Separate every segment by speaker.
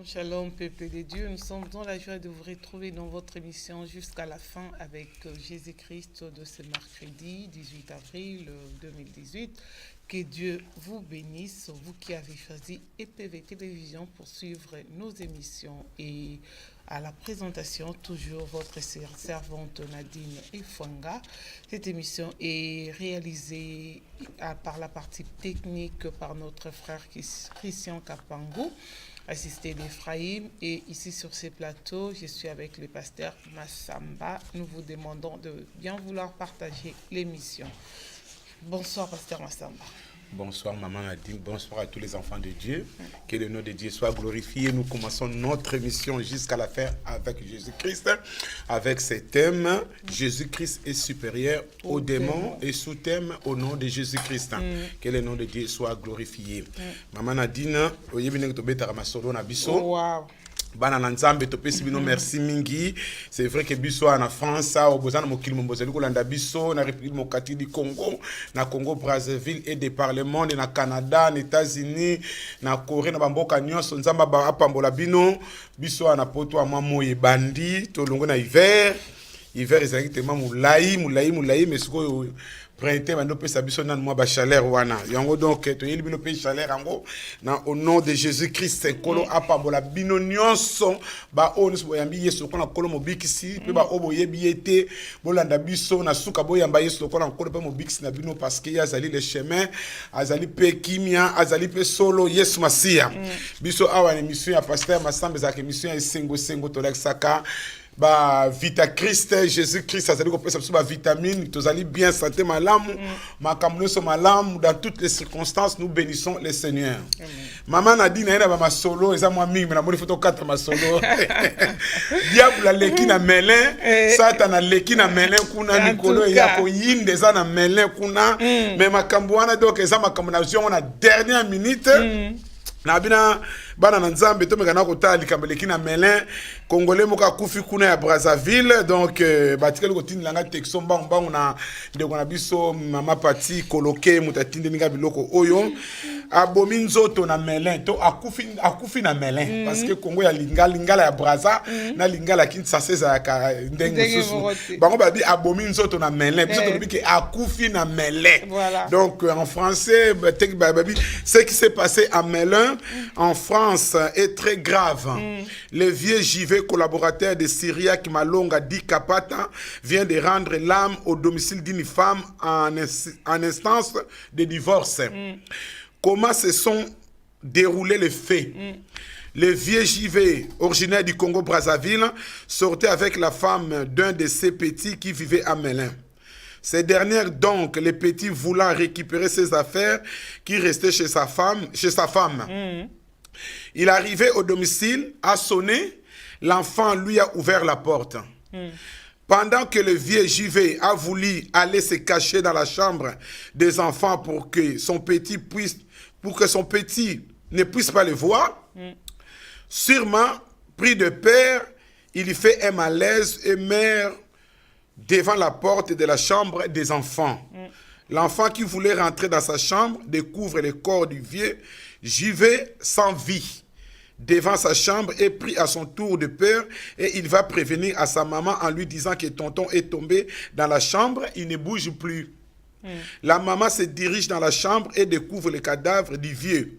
Speaker 1: Shalom, peuple de Dieu. Nous sommes dans la joie de vous retrouver dans votre émission jusqu'à la fin avec Jésus-Christ de ce mercredi 18 avril 2018. Que Dieu vous bénisse, vous qui avez choisi EPV Télévision pour suivre nos émissions. Et à la présentation, toujours votre servante Nadine Efwanga. Cette émission est réalisée par la partie technique par notre frère Christian Kapangou, assisté d'Ephraïm. Et ici sur ces plateaux, je suis avec le pasteur Massamba. Nous vous demandons de bien vouloir partager l'émission. Bonsoir, pasteur Massamba.
Speaker 2: Bonsoir, maman Nadine. Bonsoir à tous les enfants de Dieu. Que le nom de Dieu soit glorifié. Nous commençons notre émission jusqu'à la fin avec Jésus-Christ, avec ce thème Jésus-Christ est supérieur aux démons et sous-thème au nom de Jésus-Christ. Que le nom de Dieu soit glorifié. Maman Nadine,
Speaker 1: Wow.
Speaker 2: Bana Nzambe topesi bino merci mingi. C'est vrai que biso en France au bozana mokili mbozeli kolanda biso na République démocratique du Congo, na Congo Brazzaville et des parlements na Canada, na États-Unis, na Corée na bamboka nyonso nzamba ba apambola bino biso na poto a moye bandi to longo na hiver ezalaki tellement moulayi mais siko printemps bando pesa biso na mwa ba chaleur wana yango donc to yeli bino pe chaleur yango na au nom de Jésus-Christ kolo apambola bino nyonso ba onus boyambi yesu kona kolo mobikisi pe ba obo yebi ete bolanda biso na suka boyamba yesu kona kolo pe mobikisi na bino parce que azali le chemin azali pe kimia azali pe solo yesu masia biso awa émission ya pasteur Massamba za émission ya sengo to lexaka ba vita Christ Jésus-Christ azali ko pesa ba vitamine tozali bien santé malamu makamno so malamu dans toutes les circonstances nous bénissons le Seigneur. Maman Nadine ina ba masolo eza mwa mingi na moni photo 4 masolo diable leki na melin satan leki na melin kuna nikolo ya ko yinde eza na melin kuna mais makambo wana donc eza makambo na zio na dernière minute na bina bana na Nzambe to mekana ko tali kambeleki na melin congolais moka kufi kuna ya Brazzaville donc batikeli ko tinilanga texto mbangu na ndeko na biso mama pati koloke mutatinde ninga biloko oyo abomi nzoto na melin to akufi na melin parce que Congo ya lingala ya Brazza na lingala Kinshasa za ka ndengo susu bango babi abomi nzoto na melin biso to biki akufi na melin donc en français babi ce qui s'est passé à Melun en France est très grave. Le vieux Jivé, collaborateur de Syriac Malonga Di Kapata, vient de rendre l'âme au domicile d'une femme en instance de divorce. Comment se sont déroulés les faits? Le vieux Jivé, originaire du Congo Brazzaville, sortait avec la femme d'un de ses petits qui vivait à Melun. Ces dernières donc, les petits voulant récupérer ses affaires qui restaient chez sa femme. Il arrivait au domicile, a sonné, l'enfant lui a ouvert la porte. Pendant que le vieux Jivé a voulu aller se cacher dans la chambre des enfants pour que son petit ne puisse pas le voir, sûrement, pris de peur, il y fait un malaise et meurt devant la porte de la chambre des enfants. L'enfant qui voulait rentrer dans sa chambre découvre le corps du vieux Jivé sans vie devant sa chambre et pris à son tour de peur, et il va prévenir à sa maman en lui disant que tonton est tombé dans la chambre, il ne bouge plus. La maman se dirige dans la chambre et découvre le cadavre du vieux.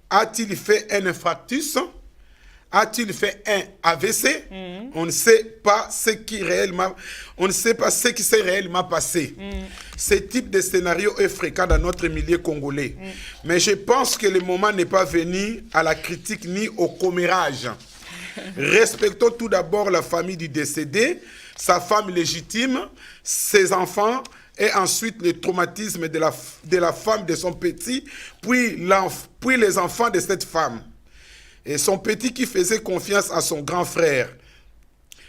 Speaker 2: A-t-il fait un infarctus? A-t-il fait un AVC? On ne sait pas ce qui s'est réellement passé. Ce type de scénario est fréquent dans notre milieu congolais. Mais je pense que le moment n'est pas venu à la critique ni au commérage. Respectons tout d'abord la famille du décédé, sa femme légitime, ses enfants, et ensuite le traumatisme de la femme de son petit, puis les enfants de cette femme. Et son petit qui faisait confiance à son grand frère.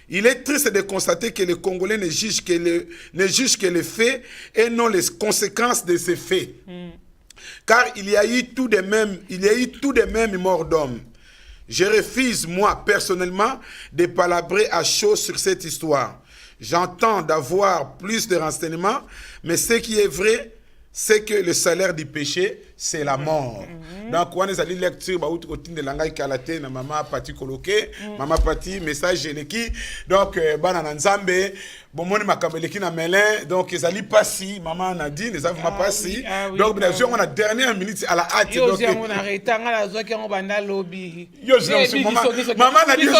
Speaker 2: Il est triste de constater que les Congolais ne jugent que les faits et non les conséquences de ces faits. Car il y a eu tout de même mort d'hommes. Je refuse, moi, personnellement, de palabrer à chaud sur cette histoire. J'entends d'avoir plus de renseignements, mais ce qui est vrai, c'est que le salaire du péché, c'est la mort. Donc, on a une lecture, de langage kalaté, na maman pati coloqué, maman pati message généki. Donc, banana nzambe, bon moni makabeleki na melin. Donc, ils allaient passer, maman Nadine, ils avaient passé. Donc, bien sûr, on a dernière minute à la hâte.
Speaker 1: Yo, j'ai on arrête, on a la zone qui on banda lobby.
Speaker 2: Yo, j'ai maman Nadine,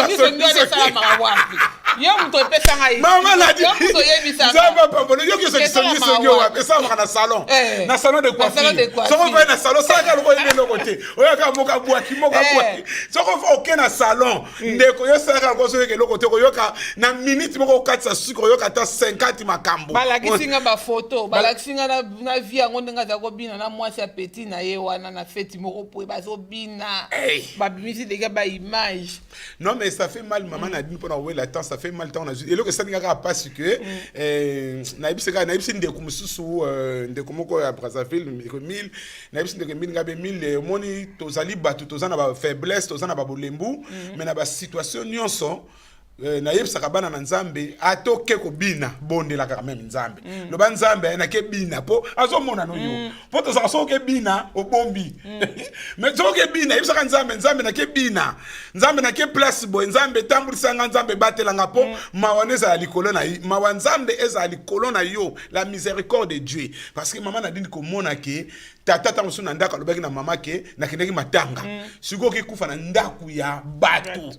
Speaker 1: yo mto pesa ngai
Speaker 2: maman Nadine,
Speaker 1: yo mto yebisa
Speaker 2: ça va pas bon. Yo qui se sont yo wa pesa na salon. Na salon de coiffure. Ça va na salon ça ka loko ine lokote. Oya ka moka boaki. Ça ko aucun na salon. Ndeko yo ça ka ko so ke lokote ko yo ka na minute moko katsa suko yo ka ta 50 makambo.
Speaker 1: Balakisinga ba photo, balakisinga na vie yango ndenga za ko bina na mwasi ya petit na ye wana na fête moko po bazo bina. Ba bimisi dega ba image.
Speaker 2: Non mais ça fait mal maman Nadine pour envoyer la temps ça fait mal temps on a et là ça n'ira pas parce que naibisi ndeko mususu ndeko moko ya Brazzaville 1000 naibisi ndeko 1000 ngabe 1000 moni tozali batu tozana ba faiblesse tozana ba bolembu mais na ba situation nyonso na yebisaka bana na nzambe atoke ko bina bondela ka même nzambe lo ba nzambe na ke bina po azomona no yo po to sa so ke bina obombi mais so ke bina yebisaka nzambe na ke bina nzambe na ke place bo nzambe tambulisa nzambe batela ngapo mawaneza likolo na mawa nzambe eza likolo na yo la miséricorde de Dieu parce que maman Nadine ko mona ke tata tango na ndaka lobaki na mama ke na kindeki matanga siko ke kufa na ndaku ya batu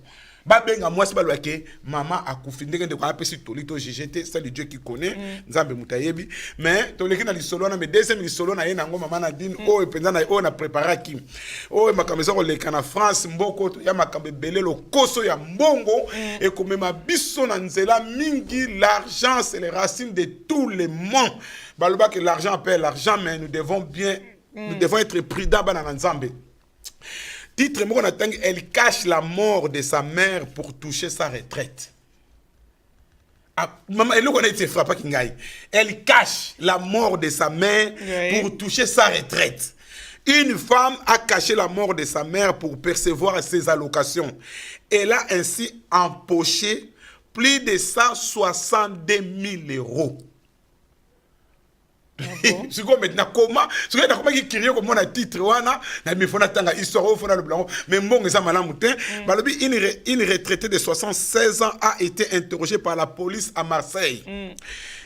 Speaker 2: babenga mwasi balwake mama akufi ndenge ndeko apesi tolito GGT c'est le Dieu qui connaît nzambe mutayebi mais toleki na lisolo na mais deuxième lisolo na ye nango mama Nadine o epenza na o na préparaki o makameza ko leka na France mboko ya makambe belelo koso ya mbongo et komema biso na nzela mingi l'argent c'est les racines de tous les maux baloba que l'argent appelle l'argent mais nous devons être prudents bana nzambe. Titre, elle cache la mort de sa mère pour toucher sa retraite. Elle cache la mort de sa mère pour toucher sa retraite. Une femme a caché la mort de sa mère pour percevoir ses allocations. Elle a ainsi empoché plus de 162 000 euros. C'est comme maintenant comment c'est comment qui crier comme mon titre wana na mi fona tanga histoire fona le blanc mais mbongo za malamu te balobi une retraitée de 76 ans a été interrogée par la police à Marseille.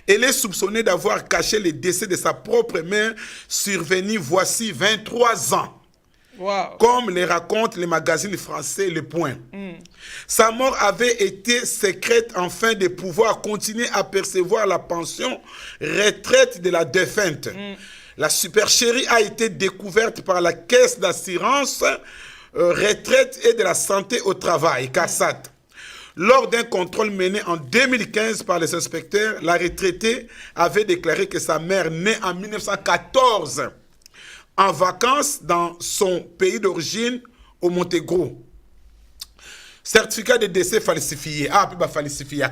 Speaker 2: Elle est soupçonnée d'avoir caché le décès de sa propre mère survenu voici 23 ans.
Speaker 1: Wow.
Speaker 2: Comme les raconte le magazine français Le Point. Sa mort avait été secrète afin de pouvoir continuer à percevoir la pension retraite de la défunte. La supercherie a été découverte par la caisse d'assurance retraite et de la santé au travail, CASAT. Lors d'un contrôle mené en 2015 par les inspecteurs, la retraitée avait déclaré que sa mère, née en 1914, en vacances dans son pays d'origine au Monténégro. Certificat de décès falsifié. Ah, puis falsifié.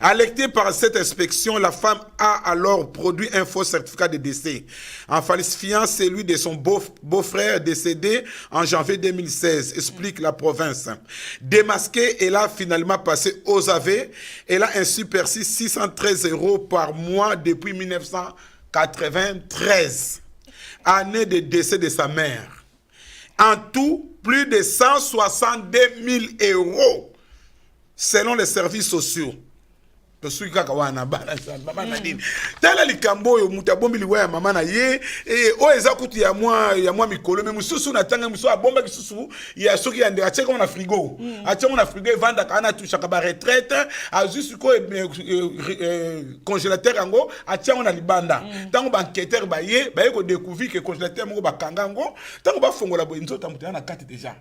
Speaker 2: Alertée par cette inspection, la femme a alors produit un faux certificat de décès en falsifiant celui de son beau-frère décédé en janvier 2016, explique la province. Démasquée, elle a finalement passé aux aveux. Elle a ainsi perçu 613 € par mois depuis 1993, année de décès de sa mère. En tout, plus de 162 000 € selon les services sociaux. Tala likambo yo mutabombi liwa ya mama na ye o eza kutu ya mwa mikolo me mususu na tanga musu abomba kisusu ya soki ya ndeka cheka na frigo atia na frigo evanda kana tushaka ba retraite azusu ko congélateur yango atia na libanda tango ba enquêteur ba ye ko découvrir que congélateur moko ba kangango tango ba fongola bo nzota mutana na carte déjà.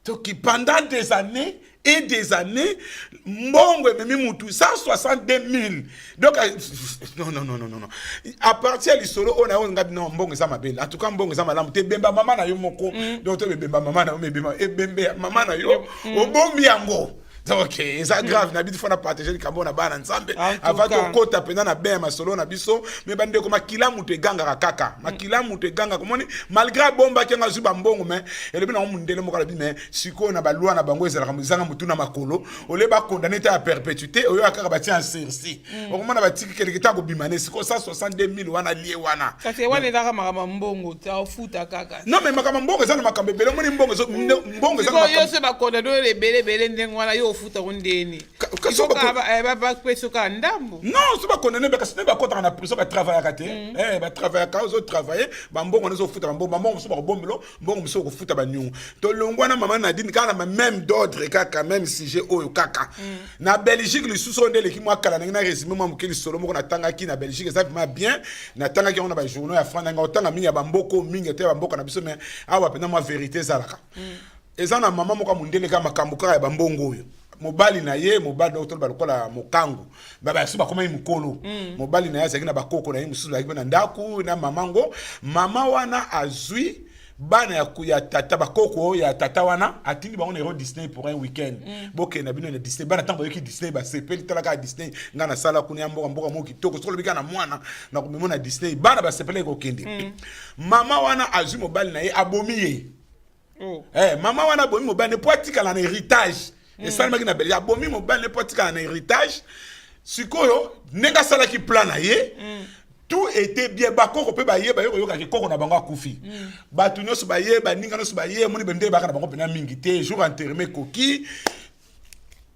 Speaker 2: Donc pendant des années et des années, mbongo memi mutu 162 000. Donc non. À partir de l'isolo on a ngabi non mbongo za mabele. En tout cas mbongo za malamu te bemba mama na yo moko. Donc te bemba mama na yo bemba e bembe mama na yo obombi yango. Ok, c'est grave, na bidi fona partager likambo na bana nzambe
Speaker 1: En tout
Speaker 2: avant
Speaker 1: cas.
Speaker 2: to kota pena na ben masolo na biso mais bande ko makila mutu eganga kaka makila mutu eganga komoni malgré bomba kenga zuba mbongo mais elebi na mundele moko la bi mais siko na balwa na bango ezala kamuzanga mutu na makolo ole ba condamné à perpétuité oyo akaka bati en sursis okomona batiki keleke tango bimane siko 162 000 wana lié wana
Speaker 1: kasi wana ezaka makambo mbongo ta futa kaka
Speaker 2: non mais makambo mbongo eza na makambo ebele moni mbongo eza na
Speaker 1: makambo yo se bakondamné oyo ebele ndenge wana yo ofuta ko ndeni bapesoka ndambo
Speaker 2: non so bakondamné kasi ne bakotaka na prison batravaillaka te batravaillaka ozotravaille bambongo nezofuta bambongo mosusu bakobombelo mbongo mosusu okofuta banyungu tolongwana mama Nadine kaka na même d'ordre kaka même sujet oyo kaka na Belgique lisusu oyo nde eleki mwa kala ndenge na résumé mwa moke lisolo moko natangaki na Belgique eza vraiment bien natangaki yango na bajournaux ya France nanga otanga mingi ya bamboko mingi te ya bamboka na biso mais awa pena mwa vérité ezalaka eza na mama moko mundele kaka makambo kaka ya bambongo oyo mobali na ye mobali na otolo balokola mokango baba yasu bakoma ye mukolo mobali na ye azalaki na bakoko na ye mosusu bazalaki na ndaku na mamango mama wana azwi bana ya tata bakoko ya tata wana atindi bango na Euro Disney pour un week-end boke na bino na Disney bana tango yoki Disney ba sepeli talaka Disney nga na sala kuna mboka mboka mo kitoko solo bika na mwana na kumemona Disney bana ba sepeli ko kende mama wana azwi mobali na ye abomi ye mama wana abomi mobali ne poatika na héritage et ça maki na beli abomi mobali ne poatika na héritage sikoyo nenga sala ki plan na ye tout était bien bakoko pe baye bayo yoka ke koko na bango akufi batu nyoso baye baninga nyoso baye moni bende baka na bango pena mingi te jour enterré koki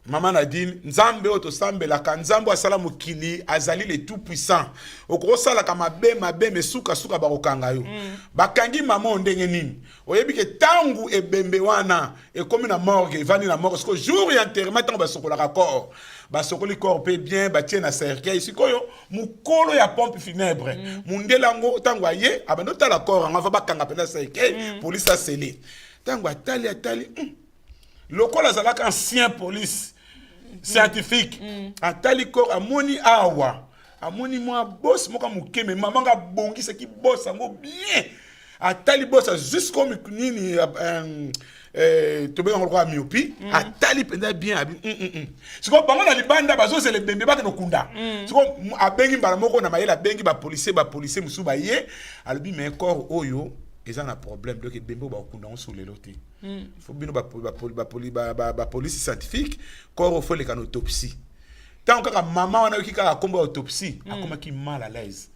Speaker 2: Maman Nadine nzambe oto sambelaka nzambo asala mokili azali le tout puissant okosala ka mabe mesuka suka bakokanga yo bakangi mama ndenge nini oyebi ke tangu ebembe wana ekomi na morgue evani na morgue siko jour ya enterrement tango basokolaka corps basokoli corps pe bien batie na cercueil sikoyo mukolo ya pompe funèbre mundela ngo tango aye abando tala corps ngo va bakanga pena cercueil police a scellé tango atali lokola zalaka ancien police scientifique atali corps amoni awa amoni moi boss moka mukeme mamanga bongisa ki boss ngo bien atali boss jusqu'au nini tobe ngolo kwa myopie atali penda bien abi siko bango na libanda bazo se le bembe ba kunda siko abengi mbala moko na mayela bengi ba policier musu ba ye alobi mais corps oyo eza na problème donc bembe ba kunda on sur les lotés il faut bino ba police scientifique corps faut les autopsie tant que maman wana ki ka komba autopsie akoma ki mal à l'aise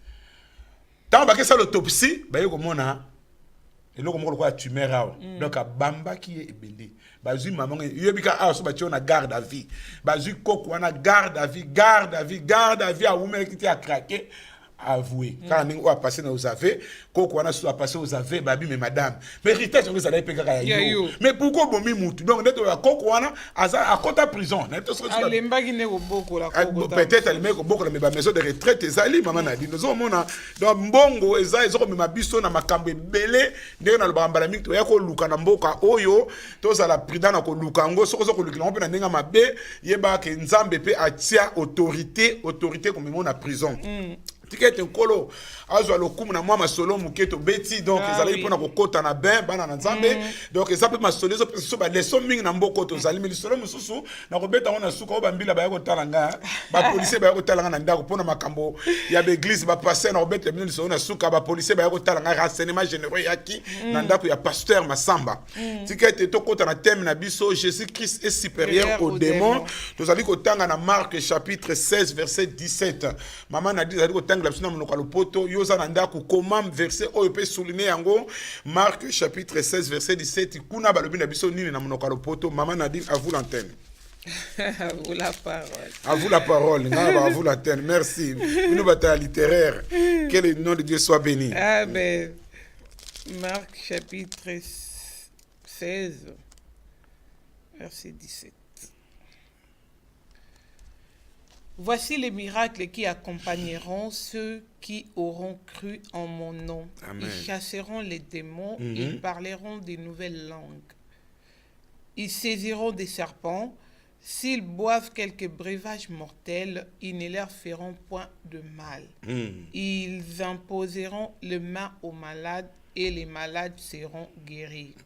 Speaker 2: tant ba que ça l'autopsie ba yeko mona eloko moko kwa tumeur awa donc bamba ki ebende bazui maman yebika awa so batio na garde à vie bazui koko wana garde à vie a umela kiti a craquer avoué quand on a passé aux aveux koko wana so a passé aux aveux babi mais madame héritage on ça d'ailleurs peka yo mais pourquoi bomi mutu donc neto ya koko wana aza à kota prison neto so
Speaker 1: alembaki ne ko boko la koko
Speaker 2: peut-être alimé ko boko la mais ba maison de retraite ezali mama na dino zo mona donc mbongo eza ezoko mema biso na makambo ebele ndenge na lobamba la miki ya ko luka na mboka oyo to za la prudent na ko luka ngo soko ko lukila ngo pe na ndenga mabe yeba ke nzambe pe atia autorité ko mema na prison tikete nkolo azwa lokumu na mwa masolo muketo beti donc ezali pona kokota na bain bana na nzambe donc ezape masolo zo so ba leso mingi na mboko to zali mi lisolo mususu na kobeta ngona suka o bambila ba yako talanga ba policier ba yako talanga na ndako pona makambo ya l'église ba passer na kobeta mi lisolo na suka ba policier ba yako talanga renseignement généraux yaki na ndako ya pasteur Masamba tikete to kota na thème na biso Jésus Christ est supérieur aux démons to zali kotanga na Marc chapitre 16 verset 17 maman na dit zali kotanga la bisona monoko lopoto yoza na ndako comment verset oyo pe souligner yango Marc chapitre 16 verset 17 kuna balobi na biso nini na monoko lopoto maman Nadine à vous l'antenne.
Speaker 1: À vous la parole.
Speaker 2: À vous la parole. À vous l'antenne. Merci. Une bataille littéraire. Que le nom de Dieu soit béni.
Speaker 1: Amen. Marc chapitre 16 verset 17. Voici les miracles qui accompagneront ceux qui auront cru en mon nom. Amen. Ils chasseront les démons, ils parleront des nouvelles langues. Ils saisiront des serpents. S'ils boivent quelques breuvages mortels, ils ne leur feront point de mal. Ils imposeront les mains aux malades et les malades seront guéris.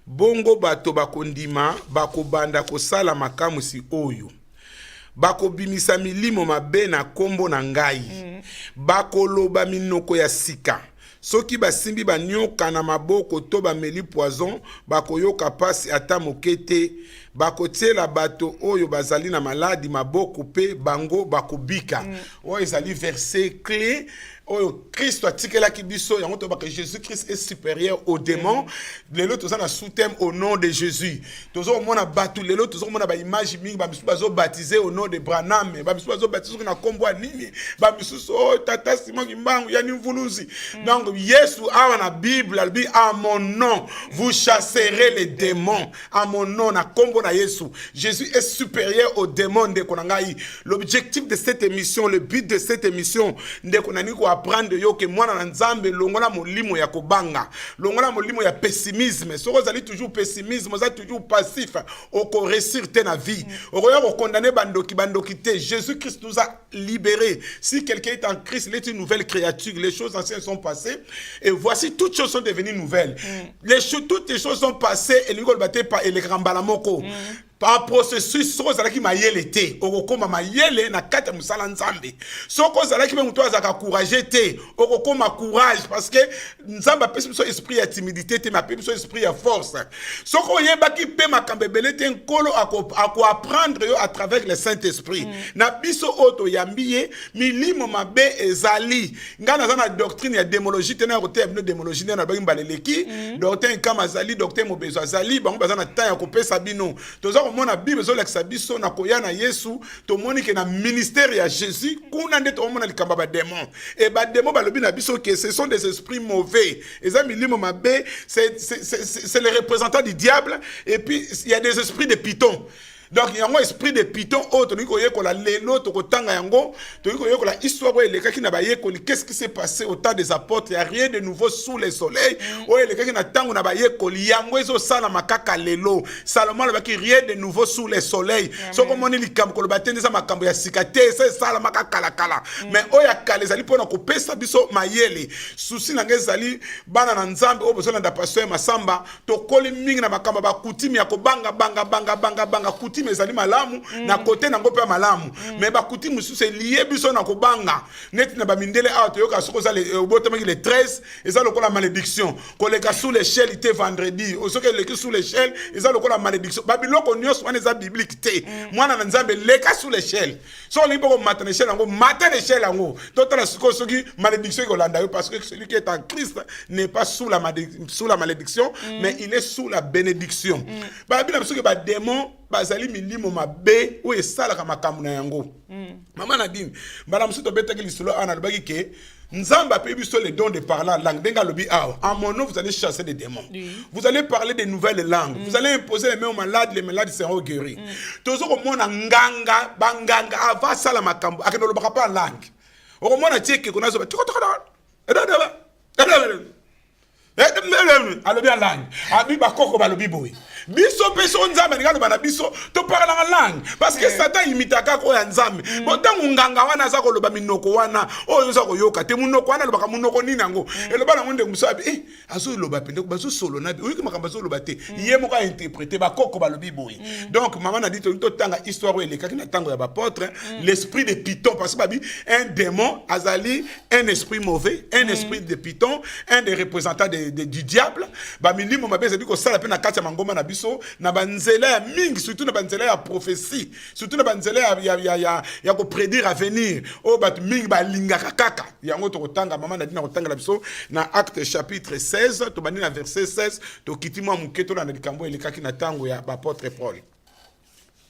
Speaker 2: bongo bato bakondima bakobanda kosala makamu si oyo bakobimisa milimo mabe na kombo na ngai bakoloba minoko ya sika soki basimbi banyoka na maboko to bameli poison bakoyoka pasi ata moke te bakotiela bato oyo bazali na maladi maboko pe bango bakobika oyo ezali verset clé oyo Christ atikelaki biso yango to baka Jésus Christ est supérieur aux démons lelo toza na sous-thème au nom de Jésus tozo mona batu lelo tozo mona ba image mingi ba bisu bazo baptiser au nom de Branham ba bisu bazo baptiser na kombo nini ba bisu so tata Simon Kimbangu ya nimvuluzi donc Yesu awa na Bible albi à mon nom vous chasserez les démons à mon nom na kombo na Yesu Jésus est supérieur aux démons de konangai l'objectif de cette émission le but de cette émission de konani ko apprendre yo que mwana na nzambe longola molimo ya kobanga longola molimo ya pessimisme soko zali toujours pessimisme za toujours passif oko réussir te na vie oko ya condamner bandoki te Jésus Christ nous a libérés si quelqu'un est en Christ il est une nouvelle créature les choses anciennes sont passées et voici toutes choses sont devenues nouvelles toutes les choses sont passées et l'ikol baté par et les rambala moko par processus soko zalaki mayele te okokoma mayele na kata musala nzambe soko zalaki be muto azaka courage te okokoma courage parce que nzambe apesi biso esprit ya timidité te apesi biso esprit ya force soko yebaki pe makambebele te nkolo ako apprendre yo à travers le Saint-Esprit na biso oto yambiye milimo mabe ezali ngana za na doctrine ya démologie te na rote ya démologie na ba mbaleleki doctrine kama zali doctrine mobezo azali bango bazana temps ya kopesa bino toza mona Bible zo leksa biso na koyana Yesu to moni ke na ministère ya Jésus kuna nde to mona likamba ba démon et ba démon ba lobi na biso que ce sont des esprits mauvais et amis limo mabe c'est les représentants du diable et puis il y a des esprits de python. Donc il y a un esprit de python autre nous ko la lelo to kotanga yango to ko la histoire le kaki na baye ko qu'est-ce qui s'est passé au temps des apôtres il y a rien de nouveau sous le soleil o le kaki na tango na baye ko yango ezo sala makaka lelo Salomon ba ki rien de nouveau sous le soleil so ko moni likambo ko batende za makambo ya sikate c'est sala makaka kala mais o ya kale zali pona ko pesa biso mayele souci na ngezali bana na nzambe o besoin na pasteur Masamba to koli mingi na makambo ba kutimi ya ko banga kutimi ezali malamu na kote na ngope malamu mais ba kutimi mususu lié biso na kobanga net na ba mindele a to yoka soko za le obotamaki le 13 eza lokola malédiction koleka sous l'échelle ite vendredi osoke leki sous l'échelle eza lokola malédiction babiloko nyos wana eza biblique te mwana na nzambe leka sous l'échelle so libo ko matana échelle ngo matana échelle ngo totala soko soki malédiction ikolanda yo parce que celui qui est en Christ n'est pas sous la malédiction mais il est sous la bénédiction ba bina biso ke ba démon bazali milimo mabe o esalaka makambo na yango mama Nadine bala musuto betaki lisolo ana lobaki ke nzamba pe biso les dons de parler en langue denga lobi awa en mon nom vous allez chasser des démons vous allez parler des nouvelles langues vous allez imposer les mains aux malades seront guéris tozo ko mona nganga banganga ava sala makambo akeno lobaka pa langue o mona tieke ko nazo tiko alobi en langue abi bakoko balobi boy biso peso nzambe ngalo bana biso to parler en langue parce que Satan imitaka ko ya nzambe botango nganga wana za ko loba minoko wana oyo za ko yoka te munoko wana loba munoko nini ngo eloba na ngonde musabi azo loba pende ko bazo solo na oyo makamba zo loba te yemo ka interpréter bakoko balobi boy donc maman a dit to tanga histoire ele kakina tango ya apôtre l'esprit de python parce que babi un démon azali un esprit mauvais un esprit de python un des représentants du diable ba milimo mabeza biko sala pe na kati ya mangoma na na banzela ya mingi surtout na banzela ya prophétie surtout na banzela ya ko prédire avenir o bat mingi ba lingaka kaka yango to kotanga mama Nadine na kotanga la biso na Acte chapitre 16 to bani na verset 16 to kitimwa muketo na likambo elekaki na tango ya apôtre Paul.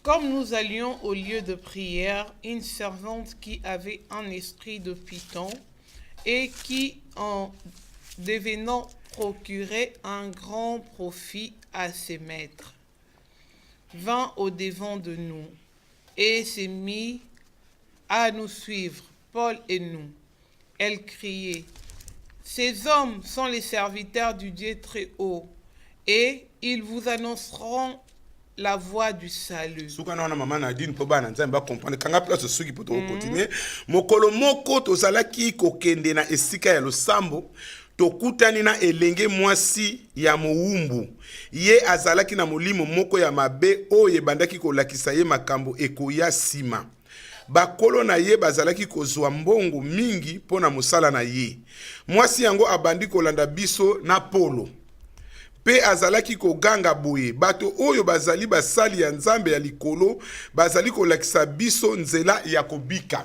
Speaker 1: Comme nous allions au lieu de prière, une servante qui avait un esprit de python et qui en devenant procurait un grand profit à ses maîtres, vint au-devant de nous et s'est mis à nous suivre, Paul et nous. Elle criait, « Ces hommes sont les serviteurs du Dieu très haut, et ils vous annonceront la voie du salut. »
Speaker 2: Soukana maman Nadine po bana nzamba comprendre kanga place soki poto continuer mokolo moko to salaki ko kende na esika ya losambo tokutani na elenge mwasi ya mowumbu ye azalaki na molimo moko ya mabe oyo ebandaki kolakisa ye makambo ekoya nsima. Bakolo na ye bazalaki kozwa mbongo mingi mpo na mosala na ye. Mwasi yango abandi kolanda biso na polo pe azalaki koganga boye bato oyo bazali basali ya nzambe ya likolo bazali kolakisa biso nzela ya kobika.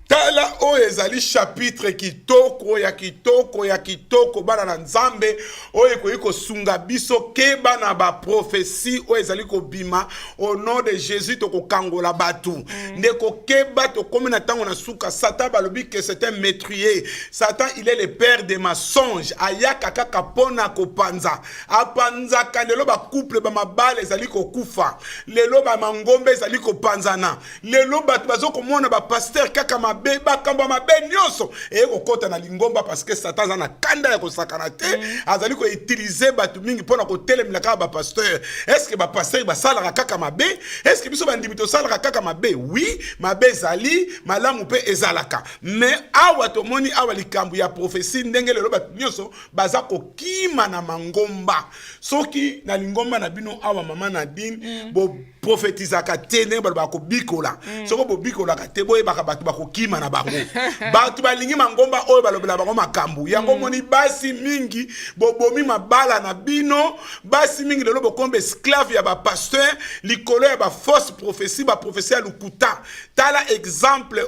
Speaker 2: Tala oyo ezali chapitre kitoko ya kitoko bana na nzambe oyo ekoki kosunga biso keba na baprofesi oyo ezali kobima au nom de Jésus tokokangola batu ndeko keba tokomi na ntango na suka. Satan balobi que c'est un meurtrier. Satan il est le père des mensonges. Ayaka kaka pona kopanza apanzaka lelo bacouple bamabala ezali kokufa, lelo bamangombe ezali kopanzana, lelo bato bazokomona bapaster kaka bakamba mabe nyonso ekokota na lingomba parce que Satan ana kanda ya kosakana te azali ko utiliser batu mingi pona ko telemela ka ba pasteur. Est-ce que ba pasteur ba salaka kaka mabe? Est-ce que biso bandimi to salaka kaka mabe? Oui, mabe zali malamu pe ezalaka. Mais awa to moni awa likambu ya prophétie ndenge lelo batu nyonso baza ko kima na mangomba. Soki na lingomba na bino awa mama Nadine bo prophétisaka te ndenge ba ko bikola. Soko bo bikola ka te boye baka batu ba ko kima na bango. Batu balingi mangomba oyo balobela bango makambu. Yango moni basi mingi bobomi mabala na bino, basi mingi lelo bokombe esclave ya ba pasteur, likolo ya ba fausse prophétie, ba prophétie ya lukuta. Tala exemple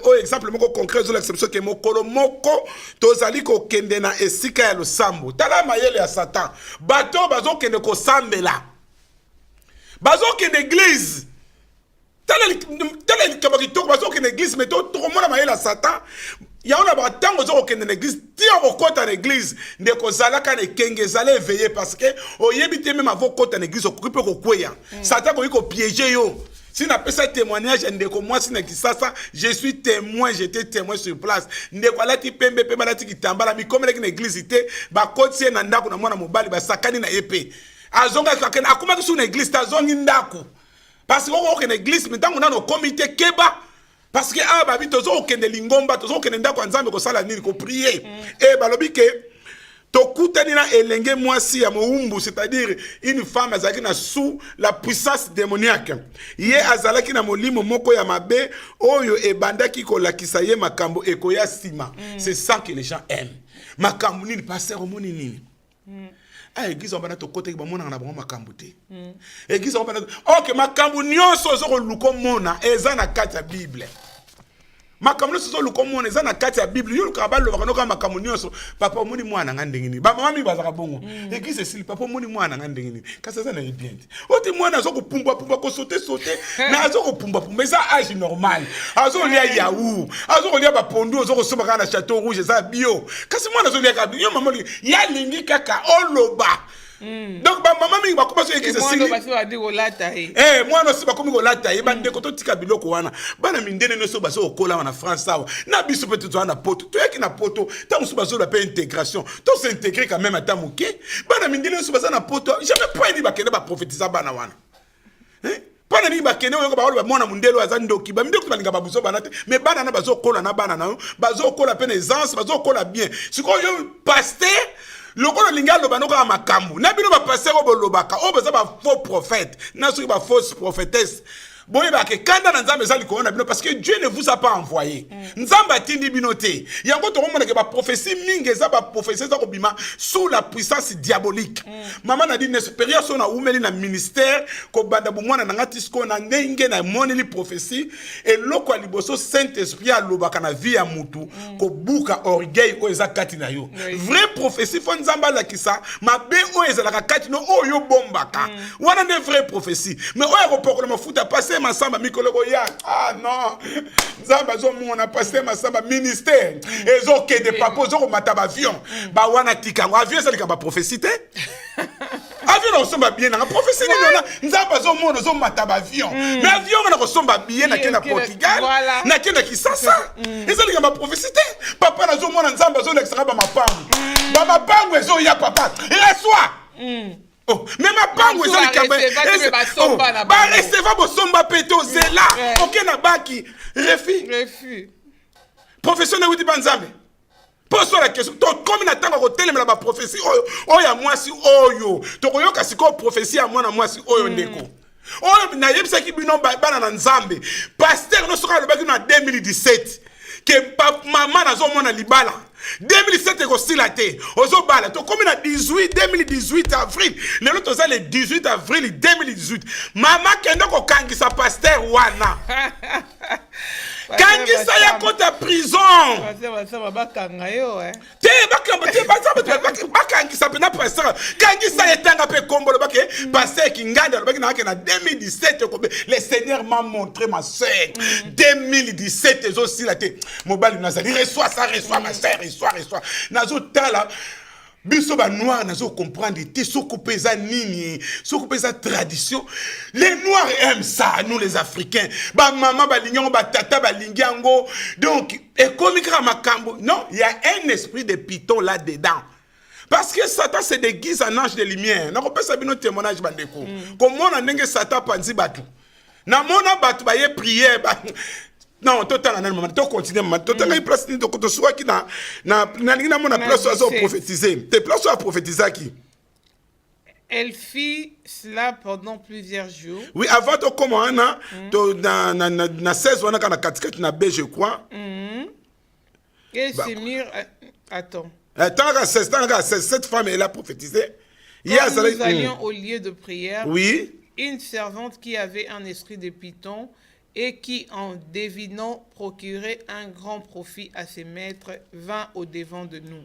Speaker 2: moko concret zo l'exception ke mokolo moko tozali ko kende na esika ya losambo. Tala mayele ya Satan. Bato bazo kende ko sambela. Bazo kende église. Tala likabaki toko bazo kende église mais to mona mayele ya Satan. Ya on a ba tango zo kende na église, ti o kota na église, ndeko zalaka ne kenge zale éveillé parce que oyebite même avo kota na église okupe ko kweya. Satan ko piéger yo. Si n'a pas ça témoignage, ndeko moi si na kisasa, je suis témoin, j'étais témoin sur place. Ndeko alati pembe pembe alati kitambala mi comme na église ité, ba koti na ndako na mwana mobali ba sakani na épée. Azonga kakena akuma ki sur na église ta zongi ndako. Parce que on na église mais tant on a no comité keba parce que ah babi tozo okende lingomba tozo okende ndako nzambe ko sala nini ko prier. Et balobi ke tokutani na elenge mwasi ya moumbu, c'est-à-dire une femme azalaki na sous la puissance démoniaque. Ye azalaki na molimo moko ya mabe oyo ebandaki kolakisa ye makambo ekoya sima. C'est ça que les gens aiment. Makambo nini pasteur omoni nini? Église on bana to côté ba mona na bango makambo te. Église on bana OK makambo nyonso zo luko mona eza na kati ya Bible. Makambo nyonso luko mona eza na kati ya Bible. Yo luka balo bakano ka makambo nyonso papa moni mwana nga ndengini. Ba mama mi bazaka bongo. Église sili papa moni mwana nga ndengini. Kasa za na bien. Oti mwana zo ko pumba ko sauter na zo ko pumba eza âge normal. Azo lia yaou. Azo lia ba pondu zo ko soba kana Château Rouge za bio. Kasi mwana zo lia ka yo mama ya lingi kaka oloba. Donc ba mama mingi bakoba so église sili.
Speaker 1: Mwana basi adi kolata e.
Speaker 2: Mwana si bakomi kolata e bande ko to tika biloko wana. Bana mindene no so baso okola wana France sawa. Na biso peut to na poto. To yaki na poto, tant so baso la pe intégration. To s'intégrer quand même à tamuke. Bana mindene so baso na poto. Jamais pas ni bakende ba prophétiser bana wana. Bana ni bakende yo ba ba mwana mundelo azandoki. Ba mindeko balinga babuso bana te. Mais bana na baso kola na bana na. Baso kola pe aisance, baso kola bien. Siko yo pasteur Loko linga loba no ka makambu. Na bino ba passer o bolobaka. O beza ba faux prophète. Na so ba fausse prophétesse. Boye ba ke kanda na nzambe zali ko na bino parce que Dieu ne vous a pas envoyé. Nzamba tindi bino te. Yango to mona ke ba prophétie mingi za ba prophétie za ko bima sous la puissance diabolique. Maman na dit une expérience on a oumeli na ministère ko banda bu mwana na ngati sko na ndenge na moneli prophétie et loko liboso Saint-Esprit a lobaka na vie ya mutu ko buka orgueil o eza kati na yo. Vrai prophétie fo nzamba la kisa mabe o eza la kati no o yo bombaka. Wana ne vraie prophétie. Mais o ya ko pokolo mafuta passer masamba mikoloko ya non nzamba zo mona passer masamba ministère ezo ke de papo zo ko mataba avion ba wana tikango avion ça likaba prophétie te avion on somba bien na prophétie ni nzamba zo mona zo mataba avion mais avion on ko somba bien na kena Portugal na kena Kisasa ezo likaba prophétie te papa na zo mona nzamba zo leksa ba mapango ezo ya papa reçois. Mais ma pango est dans le cabaret. Bah, restez pas somba péto, c'est là. Ok, na baki. Refus.
Speaker 1: Refus.
Speaker 2: Professionnel ou di banzambe. Pose-toi la question. Comme il attend qu'on telle la prophétie, oh ya moi si oyo. To yo kasi ko prophétie à moi na moi si oyo ndeko. Oh na yebisa ki bino bana na Nzambe. Pasteur no soka le baki na 2017 que maman na zo mona libala. 2017 ko silate. Ozo bala to comme na 2018 avril. Le lot oza le 18 avril 2018. Maman kendo ko kangisa pasteur wana. Kangisa ya kota prison. Bakangisa pena pasteur. Kangisa etanga pe kombo le bake pasteur kinganda le bake na ke na 2017 le Seigneur m'a montré ma sœur. 2017 ezo silate. Mobali nazali reçoit ma sœur, reçoit. Nazo tala biso ba noir nazo comprendre te soko pesa nini soko pesa tradition. Les noirs aiment ça, nous les africains. Ba maman ba lignon ba tata ba lingango. Donc et comme makambo, non, il y a un esprit de python là dedans. Parce que Satan se déguise en ange de lumière. Na ko pesa bino témoignage bandeko. Comment on ndenge Satan panzi batu. Na mona batu ba ye prière ba non, total en moment, to continue maman. Total il place ni to ko soit qui na mona place à prophétiser. Tes places à prophétiser qui?
Speaker 1: Elle fit cela pendant plusieurs jours.
Speaker 2: Oui, avant de commencer, na 16 ans, na 4 na B, je crois.
Speaker 1: Et se mirent. Attends.
Speaker 2: Tant 16, cette femme, elle a prophétisé.
Speaker 1: Quand nous allions au lieu de prière,
Speaker 2: oui.
Speaker 1: Une servante qui avait un esprit de python et qui, en devinant procurer un grand profit à ses maîtres, vint au-devant de nous.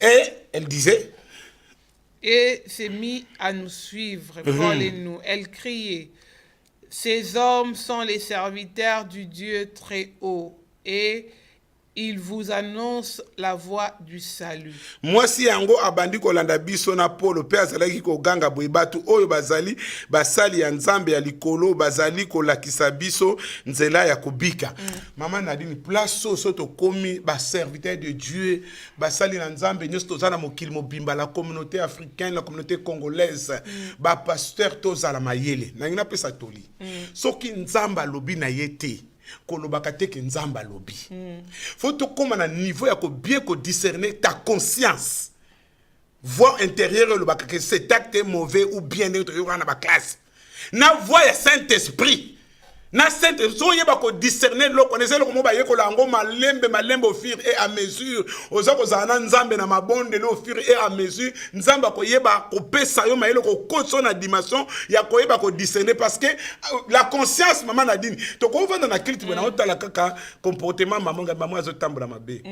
Speaker 2: Et elle disait.
Speaker 1: Et s'est mis à nous suivre, nous. Elle criait, ces hommes sont les serviteurs du Dieu très haut, et ils vous annoncent la voie du salut. Moi
Speaker 2: si yango abandi kolanda biso na polo pe azalaki ko ganga boye batu oyo bazali basali ya Nzambe ya likolo bazali kolakisa biso nzela ya kobika. Mama Nadine place so to komi ba serviteur de Dieu basali na Nzambe nyos tozana mokili mobimba la communauté africaine la communauté congolaise ba pasteur tozala mayele na ngina pesa toli. Soki Nzamba lobi na yete kolobaka te ke Nzamba lobi. Faut to comme na niveau ya ko bien ko discerner ta conscience. Voix intérieure le baka que cet acte est mauvais ou bien neutre yo na ba classe. Na voix ya Saint-Esprit. Na Saint-Esprit so yeba ko discerner lo connaissez le comment ba ye ko lango malembe au fur et à mesure. Oza ko zana Nzambe na mabonde no au fur et à mesure. Nzamba ko yeba ko pesa yo maele ko koso na dimension ya ko yeba ko discerner parce que la conscience maman Nadine to ko vanda na culte na otala kaka comportement maman azo tambola mabe.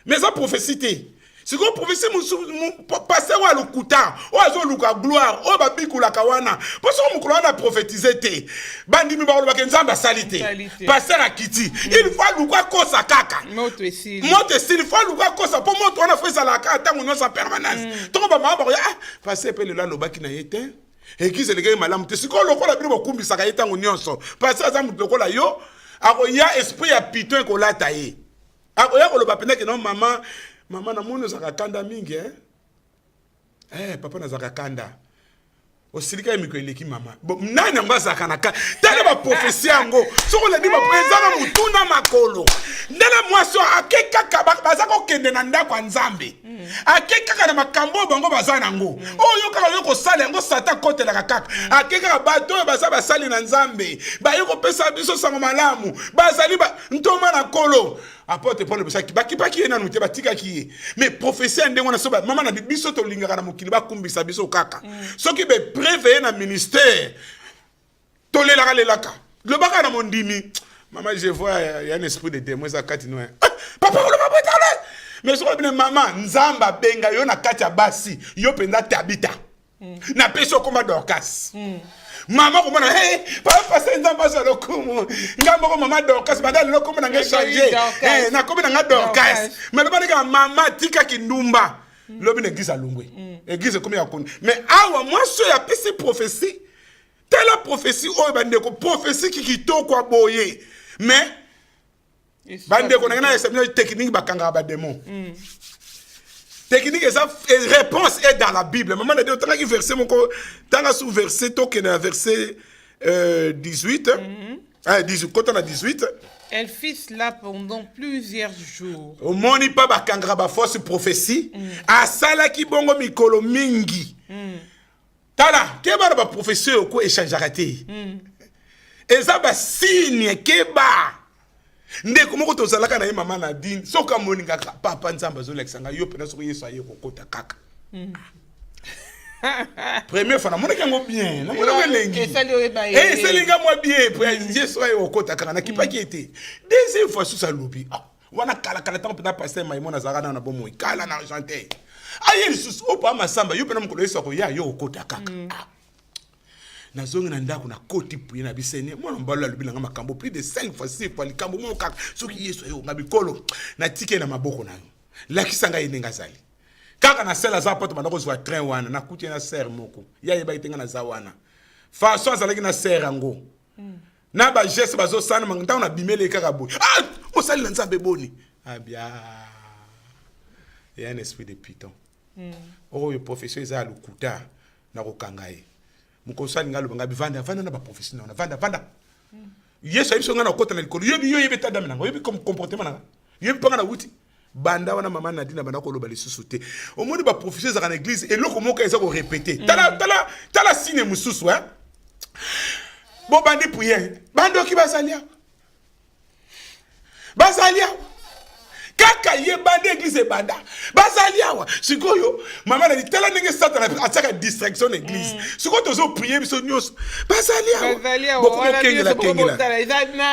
Speaker 2: Mais ça prophétie. Si vous prophétie mon passer wa lukuta, o azo luka gloire, o ba bikula kawana. Parce que mon gloire a prophétisé te. Bandi mi ba lo ba Nzamba salite. Passer à Kiti. Il faut luka kosa kaka. Moto style, il faut luka kosa pour moto on a fait ça la kata mon en permanence. To ba ma ba ah passer pe le la lo ba ki na yete. Église le gars malamu te. Si ko lo ko la bi bo kumbisa ka yeta nyonso. Passer za mu ko la yo, ako ya esprit ya python ko la taye. Ako ya ko lo ba pena ke non maman Maman na mono zaka kanda mingi papa na zaka kanda osilika miko eleki mama nani anga zaka na kanda tala ba prophétie yango soko le di ba présana mutuna makolo ndala mwaso akeka bazako kende na ndako Nzambe akeka na makambo bango bazana ngo oyo kaka yoko sala ngo sata kote la kaka akeka bato bazaba sali na Nzambe ba yoko pesa biso sango malamu bazali ba ntoma na kolo apôtre Paul baki baki na nuté batika ki mais prophétie ndenge na so ba mama na biso to lingaka na mokili ba kumbisa biso kaka soki be préveiller na ministère to lelaka lelaka le baka na mondimi maman je vois il y a un esprit de démon ça kati no papa le papa tala mais so bien maman Nzamba benga yo na kati ya basi yo penda tabita na peso koma Dorcas Maman comment papa c'est Nzamba ça le kumu ngambo ko maman Dorcas badal le kumu na nge changer na komi na Dorcas mais le bana maman tika kindumba lobi na église alungwe église comme ya koni mais awa moi so ya pesi prophétie telle prophétie o bande ko prophétie qui kitoko aboye mais bande ko na exception technique bakanga ba démon technique et réponse est dans la Bible. Maman a dit autant que verset mon tant sous verset token verset 18 18 quand on a 18
Speaker 1: Elle fit cela pendant plusieurs jours.
Speaker 2: omoni pa bakangaka bafausse prophétie asalaki bongo mikolo mingi tala keba na baprophétie oyo ko échangeaka te eza basigne keba ndeko moko tozalaka na ye mama Nadine soki amoni kaka papa nzambe azolekisa ngai yo mpena soki yesu aye kokota kaka première fois namonaki yango bien namonaki elengi eselinga mwa bien yesu aye kokota kaka nakipaki ete deuxième fois susu alobi wana kalakala ntango mpena paster maimona azalaka nano na bomoi kala na argentin aye lisusu opa masamba yo mpena mokolo yesu akoya yo kokota kaka nazongi na ndako na koti puye na bisene mwana mbalo alobi nanga makambo plus de 5 fois 6 fois likambo moko kaka soki yesu ayo nga bikolo natike na maboko nayo lakisa ngai ndenge azali kaka na sela za poto bandako zwa train wana nakuti na ser moko ya yeba itenga na za wana façon azalaki na ser yango na ba geste bazosana mangita na bimele kaka boy osali na nzambe boni abia et un esprit de python oyo professeur eza lukuta na kokanga ye mukosali ngalo banga bivanda vanda na ba professeur na vanda yesu ayiso ngana okota na likolo yebi yo yebeta dame nango yebi comme comportement nanga yebi panga na wuti banda wana mama Nadine banda ko loba lisusu te omoni ba professeur za na église eloko moko eza ko répéter tala signe mususu bo bandi prier bando ki basalia kaka ye bande église banda bazaliawa sikoyo mama na tala ndenge satana ataka distraction église sikoyo tozo prier biso nyos bazaliawa
Speaker 1: wala kengela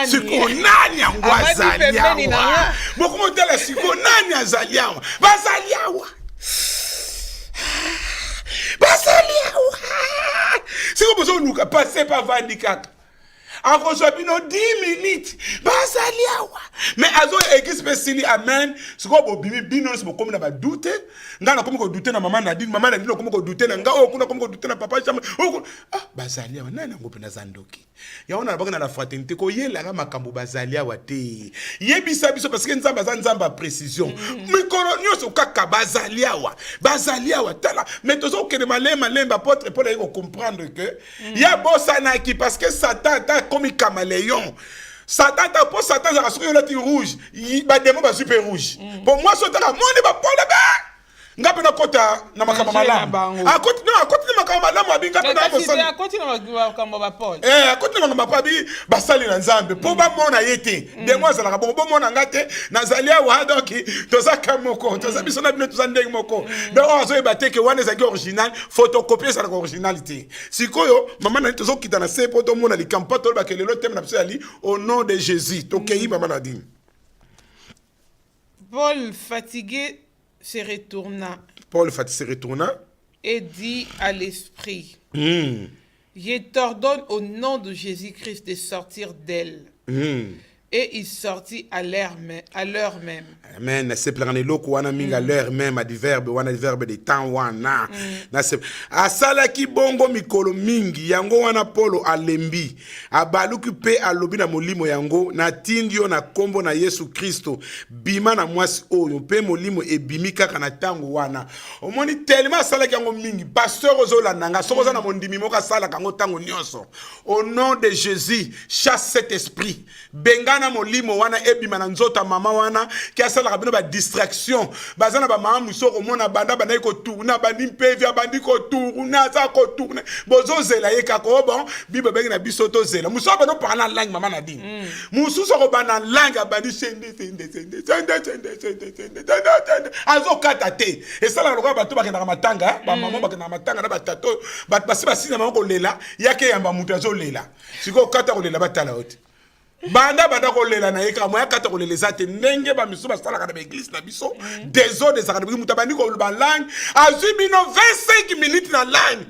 Speaker 2: sikoyo nani angwazaliawa bokumo tala sikoyo nani azaliawa bazaliawa sikoyo bozo luka passer par vandi kaka akozwa bino 10 minutes bazaliawa mais azo église pesili amen siko bobimi bino so bokomi na badute nga na komi ko douter na mama Nadine komi ko douter na nga kuna komi ko douter na papa chama bazaliawa nani ngo pena zandoki ya ona baka na la fraternité ko yela ka makambo bazaliawa te yebisa biso parce que nzamba za nzamba précision mikolo nyoso kaka bazaliawa tala mais tozo kene malemba apôtre Paul ayiko comprendre que ya bosana ki parce que Satan comme caméléon. Satan pour Satan ça sur le rouge, il ba démon ba super rouge. Pour moi ça ta monde ba Paul ba. Ngape na kota na makamba malamu. Akoti na makamba malamu abinga pe na bosana.
Speaker 1: Akoti na makamba ba Paul.
Speaker 2: Akoti na makamba pa bi basali na Nzambe. Po ba mona yete. Démon za la bon mona ngate na zalia wa donc toza kamoko. Toza biso na bino toza ndenge moko. Donc on zo bateke wana za original, photocopier ça la originalité. Sikoyo mama na tozo kita na se po to mona likampa to ba kelelo tem na biso ali au nom de Jésus. Tokei mama Nadine.
Speaker 1: Paul fatigué se retourna. Et dit à l'esprit, je t'ordonne au nom de Jésus-Christ de sortir d'elle. Et il sortit à l'heure même.
Speaker 2: Amen. C'est plein de loko wana minga l'heure même à verbe de temps wana. Na se asala ki bongo mikolo mingi yango wana Polo alembi abaluki pe alobi na molimo yango na tindio na kombo na Yesu Kristo bima na mwasi oyo pe molimo ebimi kaka na tango wana. Omoni tellement asala ki yango mingi pasteur ozolanda nga sokoza na mondimi moko asala kango tango nyonso. Au nom de Jésus chasse cet esprit. Benga na molimo wana ebima na nzota mama wana ki asala kabino ba distraction bazana ba mama musoko mona banda bana ko tourna bandi mpevi bandi ko tourna za ko tourna bozo zela ye kako bon bible bengi na biso to zela musoko no parla langue mama Nadine mususo ko bana langue bandi sende azo kata te esala lokwa bato bakena matanga ba mama bakena matanga na batato bat basi basina mako lela yake yamba mutu azo lela siko kata ko lela batala hote banda ko lela na yeka moya kata ko leleza te ndenge ba misu basala ka na église na biso des akademi mutabani ko ba langue azubino 25 minutes na langue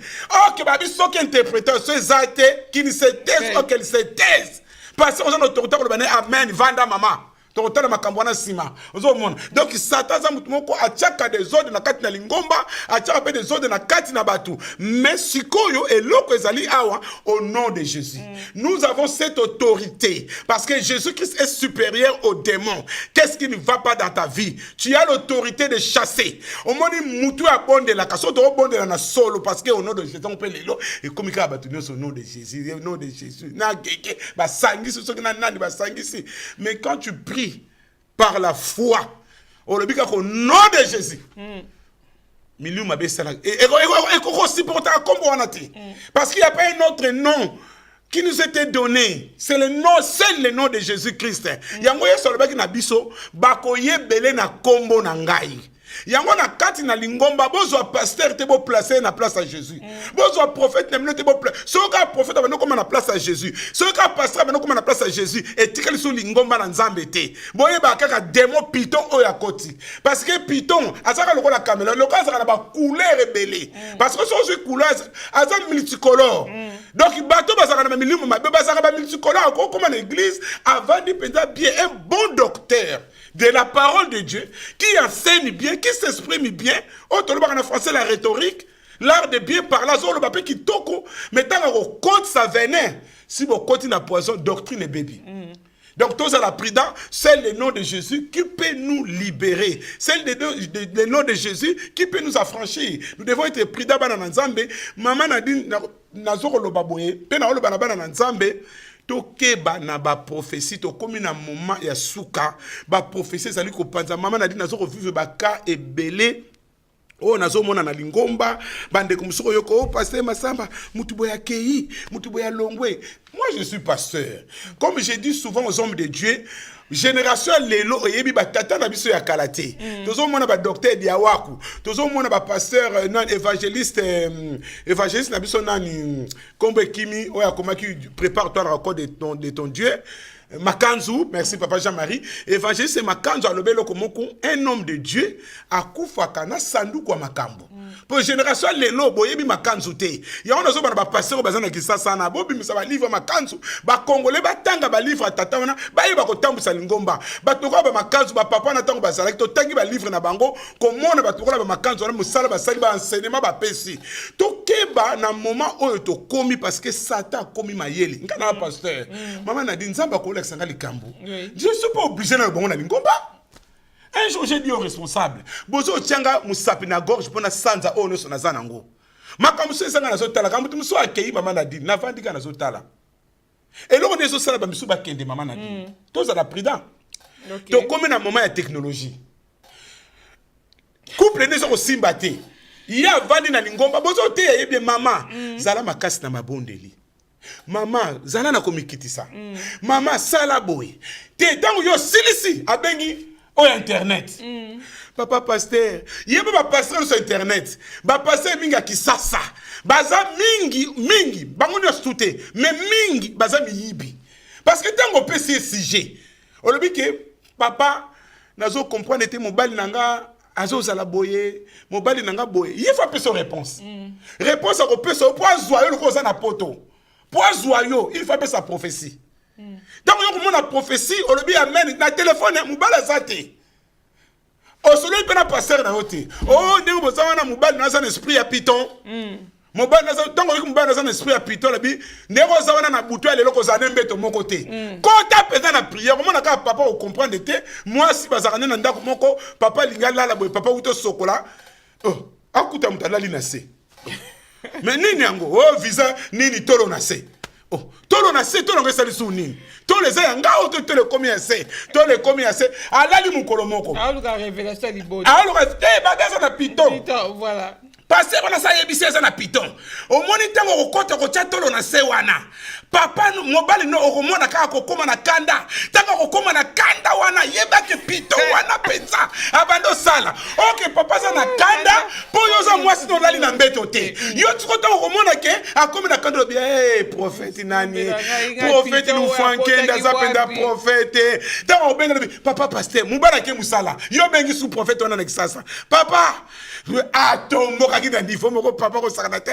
Speaker 2: OK ba biso qui interpréteur ce zate qui ne se taise ou qu'elle se taise parce qu'on a autorité ko ba amen vanda mama tokotala makambo wana nsima ozomona. Donc Satan aza mutu moko atiaka desordre na kati na lingomba, atiaka mpe desordre na kati na batu. Mais sikoyo eloko ezali awa au nom de Jésus. Nous avons cette autorité parce que Jésus-Christ est supérieur aux démons. Qu'est-ce qui ne va pas dans ta vie? Tu as l'autorité de chasser. Au moins mutu abonde la kaso to bonde na solo parce que au nom de Jésus on peut lelo et comme ka batu au nom de Jésus, au nom de Jésus. Na keke ba sangisi so na nani ba sangisi. Mais quand tu pries par la foi au nom de Jésus. Milieu m'a baissé là. Et aussi pour ta comme on a dit. Parce qu'il n'y a pas un autre nom qui nous était donné. C'est le nom, c'est le nom de Jésus-Christ. Yango yeso le baki na biso, bakoye belé na kombo na ngai. Yango na kati na lingomba bozo pasteur te bo placer na place à Jésus. Bozo prophète na te bo placer. Soka prophète ba no comme na place à Jésus. Soka pasteur ba no comme na place à Jésus et tikali so lingomba na nzambe te. Boye ba kaka démon piton o ya koti. Parce que piton azaka lokola caméra, lokola azaka na ba couleur rebelle. Parce que so couleur azaka multicolore. Donc bato bazaka na milimu mabe bazaka ba multicolore comme en église avant de penser bien un bon docteur de la parole de Dieu, qui enseigne bien, qui s'exprime bien. On te le en français la rhétorique, l'art de bien parler, le papier qui toko, mais tant qu'on compte sa venin, si vous comptez la poison, doctrine et bébé. Donc, tous à la prudence, c'est le nom de Jésus qui peut nous libérer. C'est le nom de Jésus qui peut nous affranchir. Nous devons être prudents dans Nzambe. Maman a dit, Nazoro lo baboye, pena lo banabana Nzambe. Tokeba na ba prophétie to komi na moment ya suka ba prophétie zali ko panza mama na di nazo ko vivre ba ka ebele o nazo mona na lingomba bande ko musoko yoko pasteur Masamba mutu boya kei mutu boya longwe. Moi je suis pasteur, comme je dis souvent aux hommes de Dieu, génération lelo oyebi ba tata na biso ya kalate tozo mona ba docteur Diawaku tozo mona ba pasteur non évangéliste évangéliste na biso nani Kombe Kimi oya koma qui prépare-toi la rencontre de ton Dieu Makanzu, merci papa Jean-Marie. Évangéliste c'est Makanzu alobelo komoko, un homme de Dieu akufa kana sandu kwa makambo. Pour génération lelo boyebi Makanzu te. Ya on azo ba passer bazana kisasa na bobi misaba livre Makanzu, ba congolais ba tanga ba livre tata wana, ba yeba ko tambusa lingomba. Ba toko ba Makanzu ba papa na tango bazala to tangi ba livre na bango, komona ba toko ba Makanzu wana musala ba sali ba enseignement ba pesi. To keba na moment oyo to komi parce que Satan komi mayele. Ngana pasteur. Maman na dit nzamba ko je ne suis pas obligé de le lingomba. Un jour, j'ai dit au responsable, Bozo Tianga Moussapi na gorge pour na sanza ono son azanango. Makamusu sanga na zotala, kamutu musu akei maman na dit, navandika na zotala. Et là, on est au salaba misu bakende maman na dit. Tous à la prudent. Donc, comme un moment de technologie. Couple n'est pas aussi batté. Il y a vandi na lingomba, Bozo te ya bien maman. Zala makasi na mabondeli. Maman, zala na komikitisa. Maman, sala boy. Te tango yo silisi abengi o internet. Papa pasteur, yeba ba pasteur sur internet. Ba pasteur minga kisasa. Baza mingi, bango nyo stute, mais mingi baza miyibi. Parce que tango pesi sujet. Olobi ke papa nazo comprendre te mobali nanga azo zala boye, mobali nanga boye. Il faut appeler réponse. Réponse à repérer au point joyeux le cause na poto. Pour joyeux, il faut appeler sa prophétie. Tant que vous avez prophétie, on le dit amen. Na téléphone, mobile zate. O solo il peut na passer na hote. Oh, ndenge boza na mobile na un esprit à piton. Mobile na tant que mobile na un esprit à piton, labi ndenge boza na butu ya lelo ko za nembeto moko te. Quand tu pesa na prière, comment na papa o comprendre te? Moi si bazarane na ndako moko, papa lingala la boy, papa uto sokola. Oh, akuta mutala linase. Mais nini yango oh visa nini tolo na se oh tolo na se tolo ngesa lisu nini tolo les yanga o tolo combien c'est tolo combien c'est alali mukolo moko
Speaker 1: aluka révélation libodi
Speaker 2: aluka bagaza na piton
Speaker 1: voilà
Speaker 2: parce que na sa yebisa za na piton o moni tango okota ko tia tolo na se wana papa mobali no okomona kaka kokoma na kanda tango kokoma na kanda wana yeba ke piton wana penza abando sala OK papa za na kanda po yoza mwasi no lali na mbeto te yo tukota okomona ke akomi na kanda bien prophète nani prophète nous fankenda za penda prophète tango obenga papa pasteur mubala ke musala yo bengi sous prophète wana na kisasa papa atombo kaki na niveau moko papa ko sakana te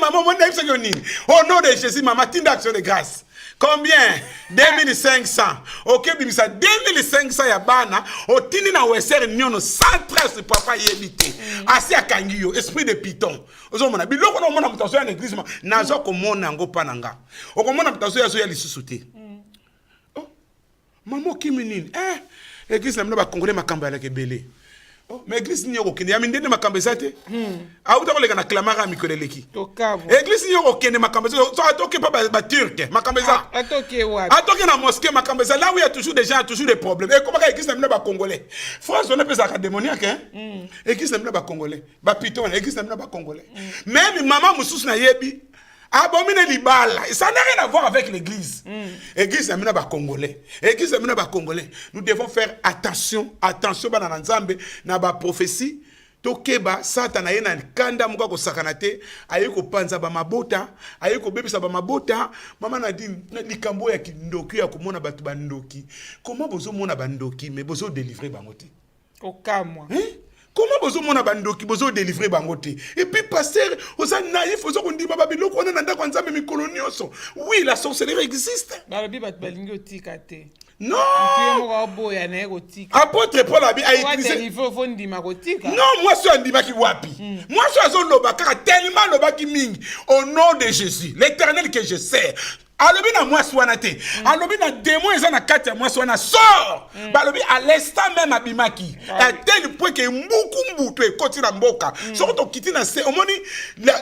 Speaker 2: maman mon nani au nom de Jésus maman tinda action de grâce Combien? 2500. Ok, bimisa 2500 ya bana. Otini na weser nyono centre papa yebite. Asi akangi yo esprit de python. Ozo mona biloko na mona mutaso ya l'église ma nazo ko mona ngo pananga. Okomona mutaso ya zo ya lisusu te. Oh. Mamo kiminini. L'église na mna ba congolais makambo ya la kebele. Oh, mais l'église n'y a aucun. Ya mindene makambo zate. Auta ko lega na clamara mikoleleki.
Speaker 1: Tokabo.
Speaker 2: Église n'y a aucun makambo. So atoke pas ba turc. Makambo za.
Speaker 1: Atoke wa.
Speaker 2: Atoke na mosquée makambo za. Là où il y a toujours des gens, toujours des problèmes. Et comment l'église na mna ba congolais. France on appelle ça démoniaque hein. Église na mna ba congolais. Ba piton, église na mna ba congolais. Même maman mususu na yebi. Abomine libala. Ça n'a rien à voir avec l'église. Église na mina ba congolais. Église na mina ba congolais. Nous devons faire attention, attention ba na nzambe na ba prophétie. Tokeba Satan ayena kanda muka ko sakanate, ayeko panza ba mabota, ayeko bebisa ba mabota, mama na di likambo ya kindoki ya komona batu bandoki. Comment bozo mona bandoki mais bozo délivrer bangote.
Speaker 1: Okamwa.
Speaker 2: Comment bozo mona bandoki bozo délivrer bangote. Et puis pasteur, oza naïf ozo kondi baba biloko ona nanda kwa nzambe mikolonioso. Oui, la sorcellerie existe.
Speaker 1: Ba lobi bat balingi otika te.
Speaker 2: Non.
Speaker 1: Apôtre
Speaker 2: Paul a utilisé. Non, moi je suis andimaki wapi. Moi je suis lobaka tellement lobaki ming au nom de Jésus, l'Éternel que je sers. Alobi na moi swanate. Alobi na démon ezana kati ya moi swana sort. Balobi à l'instant même abimaki. À tel point que mbuku mbutu ekoti na mboka. Surtout kiti na se omoni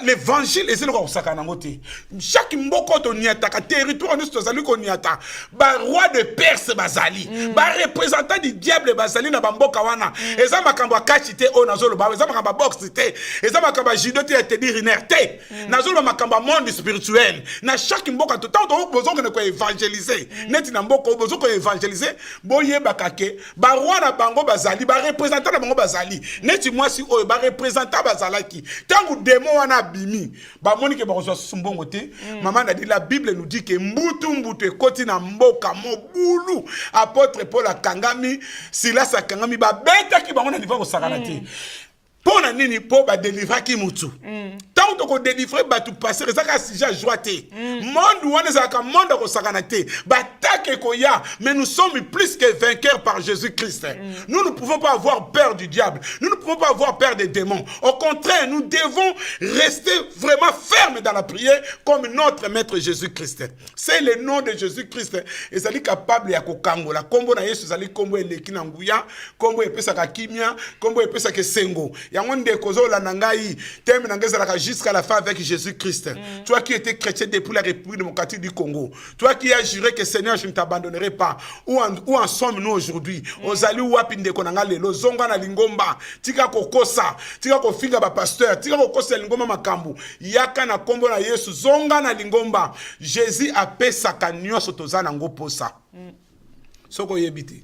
Speaker 2: l'évangile ezelo ko sakana ngote. Chaque mboko to niata territoire nous tozali ko niata. Ba roi de Perse bazali. Ba représentant du diable bazali na bamboka wana. Eza makambo akachite o nazolo ba eza makambo box te. Eza makambo judo te te dire te. Nazolo makambo monde spirituel. Na chaque mboka to donc besoin que nous évangéliser net na mboko besoin que évangéliser boye bakake ba roi na bango bazali ba représentant na bango bazali net moi si o ba représentant bazalaki tangu démon wana bimi ba moni ke ba reçoit sumbongo te maman a dit la Bible nous dit que mbutu ekoti na mboka mobulu apôtre Paul akangami Silas akangami ba beta ki bango na niveau ko sakana te pona nini po ba délivrer ki mutu tant to ko délivrer ba tout passer ça ka sujet joité monde wana za ka monde ko sakanate ba take ko ya mais nous sommes plus que vainqueurs par Jésus-Christ. Nous ne pouvons pas avoir peur du diable, nous ne pouvons pas avoir peur des démons. Au contraire, nous devons rester vraiment fermes dans la prière comme notre maître Jésus-Christ. C'est le nom de Jésus-Christ et ça est capable ya ko kangola kombo na Yesu zali kombo eleki na nguya kombo epesa ka kimia kombo epesa ke sengo yangonde kozola nangai teme nangezala jusqu'à la fin avec Jésus-Christ. Toi qui étais chrétien depuis la République démocratique du Congo, toi qui as juré que Seigneur je ne t'abandonnerai pas, où en sommes-nous aujourd'hui? Ozali wapi ndeko nanga lelo zonga na lingomba tika kokosa tika kofinga ba pasteur tika kokosa lingomba makambu yaka na kombo na Yesu zonga na lingomba. Jésus apesaka nyonso tozana ngo posa soko yebite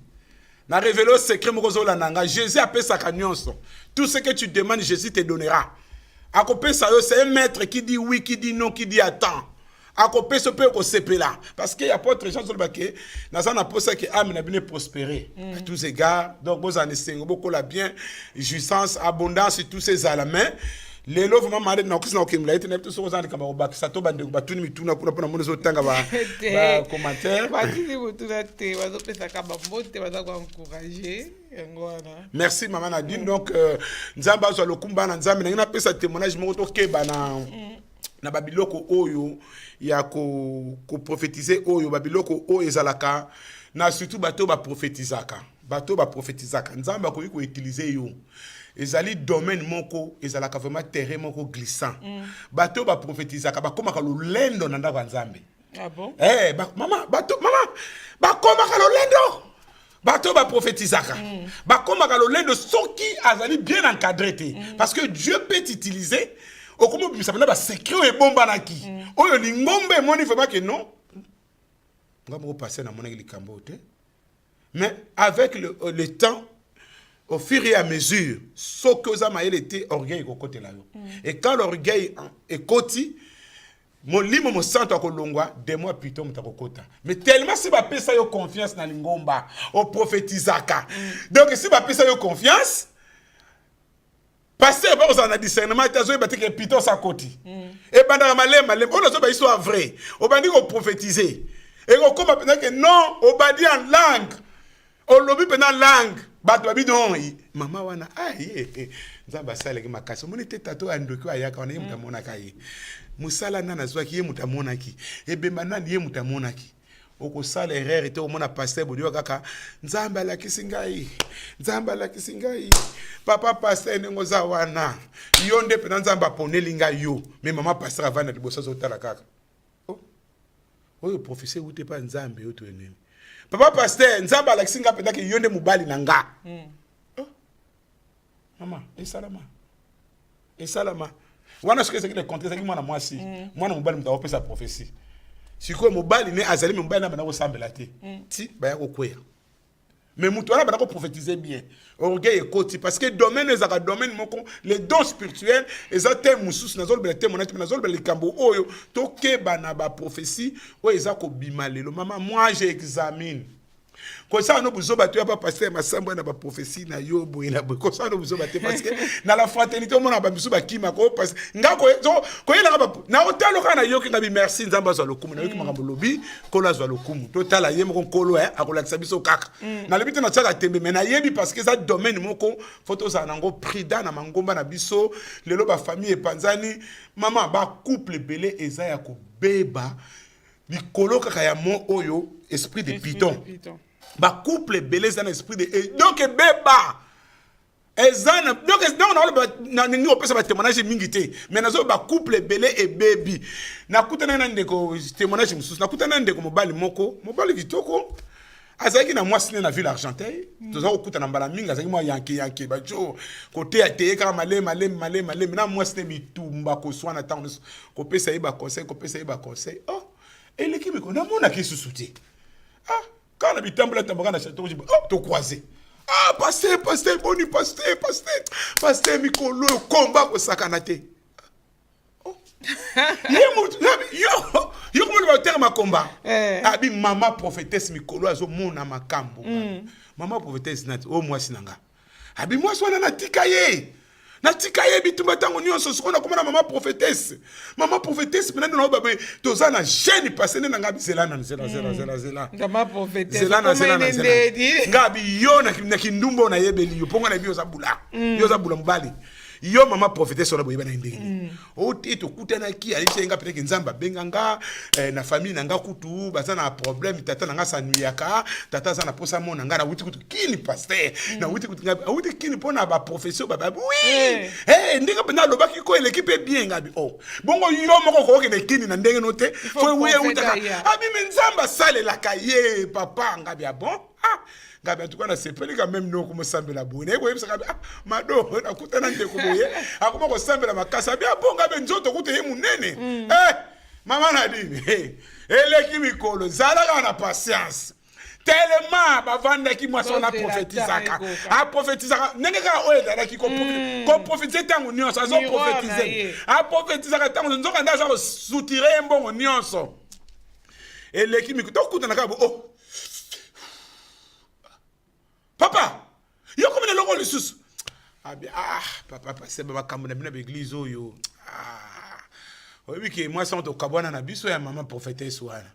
Speaker 2: na révéler au secret mokozola nanga. Jésus apesaka nyonso. Tout ce que tu demandes, Jésus te donnera. À côté ça, c'est un maître qui dit oui, qui dit non, qui dit attends. À côté ça peut qu'on là. Parce qu'il y a pas de gens sur le baquet. Dans un apôtre qui a bien prospéré. À tous égards. Donc, vous en essayez beaucoup la bien, jouissance, abondance et tous ces alamins. Les lots vraiment malades na kusina okimla ite na tout ça kama obakisa to bande batuni mituna kuna mona zotanga ba commentaire
Speaker 1: batini butuna te bazo pesa kama mbote baza ko encourager ngwana. Merci
Speaker 2: maman Nadine. Donc nzamba zo lokumba na nzambe na pesa témoignage moko to keba na babiloko oyo ya ko prophétiser oyo babiloko oyo ezalaka na surtout bato ba prophétisaka nzamba ko utiliser yo ezali domaine moko ezalaka vraiment terrain moko glissant bato ba prophétisaka ba komaka lolendo na ndako nzambe.
Speaker 1: Ah bon?
Speaker 2: Maman ba komaka lolendo bato ba prophétisaka ba komaka lolendo soki azali bien encadré te parce que Dieu peut t'utiliser au comme ça ba secret e bomba naki oyo lingombe moni vraiment que non ngamo passer na mona likambo te mais avec le temps au fur et à mesure, ce que ça m'a été orgueil au côté là. Et quand l'orgueil est côté, mon limo me sent à Kolongwa, des mois plus tard m'takokota. Mais tellement si ma pesa yo confiance na lingomba, au prophétisaka. Donc si ma pesa yo confiance, passer pas aux ana discernement, tazo e batike pito sa côté. Et pendant malem, on a zo ba histoire vrai. Au bandi ko prophétiser. Et comme maintenant que non, on va dire en langue. On lobby pendant langue. Bato babi non. Maman wana aïe. Nzamba sala ke makasi. Moni te tato andoki ayaka on yemuta monaka ye. Musala nana zwaki yemuta monaki. Ebemba nani yemuta monaki. Oko sala erreur ete o mona pasteur bodio kaka. Nzamba la kisingai. Nzamba la kisingai. Papa pasteur nengo za wana. Yonde pendant nzamba ponelinga yo. Mais maman pasteur avana liboso zotala kaka. Oyo professeur ute pa nzambe yo to enemi. Papa pasteur nzamba la kisinga penda ke yonde mubali nanga. Maman, esalama. Esalama. Wana ce que c'est que le contraire c'est que mwana mwasi. Mwana mubali mutawo pesa prophétie. Siko mubali ne azali mubali na bana ko sambela te. Ti ba ya ko kweya. Mais mutu wana bana ko prophétiser bien. Orgueil et côté parce que domaine ezaka domaine moko les dons spirituels eza te mususu nazol bela te monate nazol bela likambo oyo to keba na ba prophétie o eza ko bimalelo. Maman moi j'examine. Comme ça, nous vous avez pas passer ma sambo na ba prophétie na yo boina boy. Comme ça, nous vous avez parce que dans la fraternité on a ba biso ba kima ko parce nga ko yela ba na hôtel kana yo ki ngabi merci nzamba za lokumu na yo ki makambo lobi ko la za lokumu total ayem ko kolo akolakisa biso kaka na lebite na tsaka tembe mais na yebi parce que ça domaine moko photo za nango prida na mangomba na biso lelo ba famille epanzani maman ba couple belé eza ya ko beba likolo kaka ya mo oyo esprit de python. Ba couple belé dans l'esprit de donc beba ezana donc non ningi opesa ba témoignage mingité mais nazo ba couple belé et baby nakutana na ndeko témoignage mususu nakutana ndeko mobali mobali kitoko azaki na mwasi na ville Argenteuil toza kokutana mbala mingi azaki mwa yanke ba jo côté ateye kama malé na mwasi ne bitumba ko swana tango ko pesa iba conseil oh eleki miko na mona ki susuti quand on habite dans le château, on te croisé. Ah, pasteur, boni, pasteur, Mikolo, combat pour sakanate. Oh. Yo, comment le terme combat? Abi, maman prophétesse Mikolo, azo mona makambo. Maman prophétesse nat, oh, moi sinanga. Abi, moi, soit na tikaye. Natika yebi tumbatango nyonso sokona komana maman prophétesse maintenant na babe tozana jeune passé na ngabi zelana
Speaker 1: maman prophétesse
Speaker 2: zelana ngabi yo na kindumbo na yebeli yo ponga na biyo za bula mbali yo maman prophétesse ona boyeba na ndenge o tito kutana ki alishenga peut-être nzamba benganga na famille nanga kutu bazana problème tata nanga sanuyaka tata sana posa mona nga na wuti kutu kini pasteur na wuti kutu ngabi wuti kini pona ba professeur baba oui ndinga pena lobaki ko l'équipe bien ngabi oh bongo yo moko ko ke kini na ndenge note fo oui wutaka abi nzamba sale la kaye papa ngabi bon ngabi en tout cas na sepeli quand même no ko sambela bone ko yebisa ngabi mado na kutana ndeko boye akoma ko sambela makasa bi bon ngabi nzoto kute munene mama nadini eleki mikolo zala na patience tellement bavanda ki moi son a prophétisaka a prophétisaka nengeka oeda ki ko prophétiser tango nyonso azo prophétiser a prophétisaka tango nzoka ndaza ko soutirer mbongo nyonso eleki mikolo to kutana ka oh papa yo comme le logo lisusu papa c'est ba kamuna bina l'église oyo oyebi ke moi sans to kabwana na biso ya maman prophétesse wana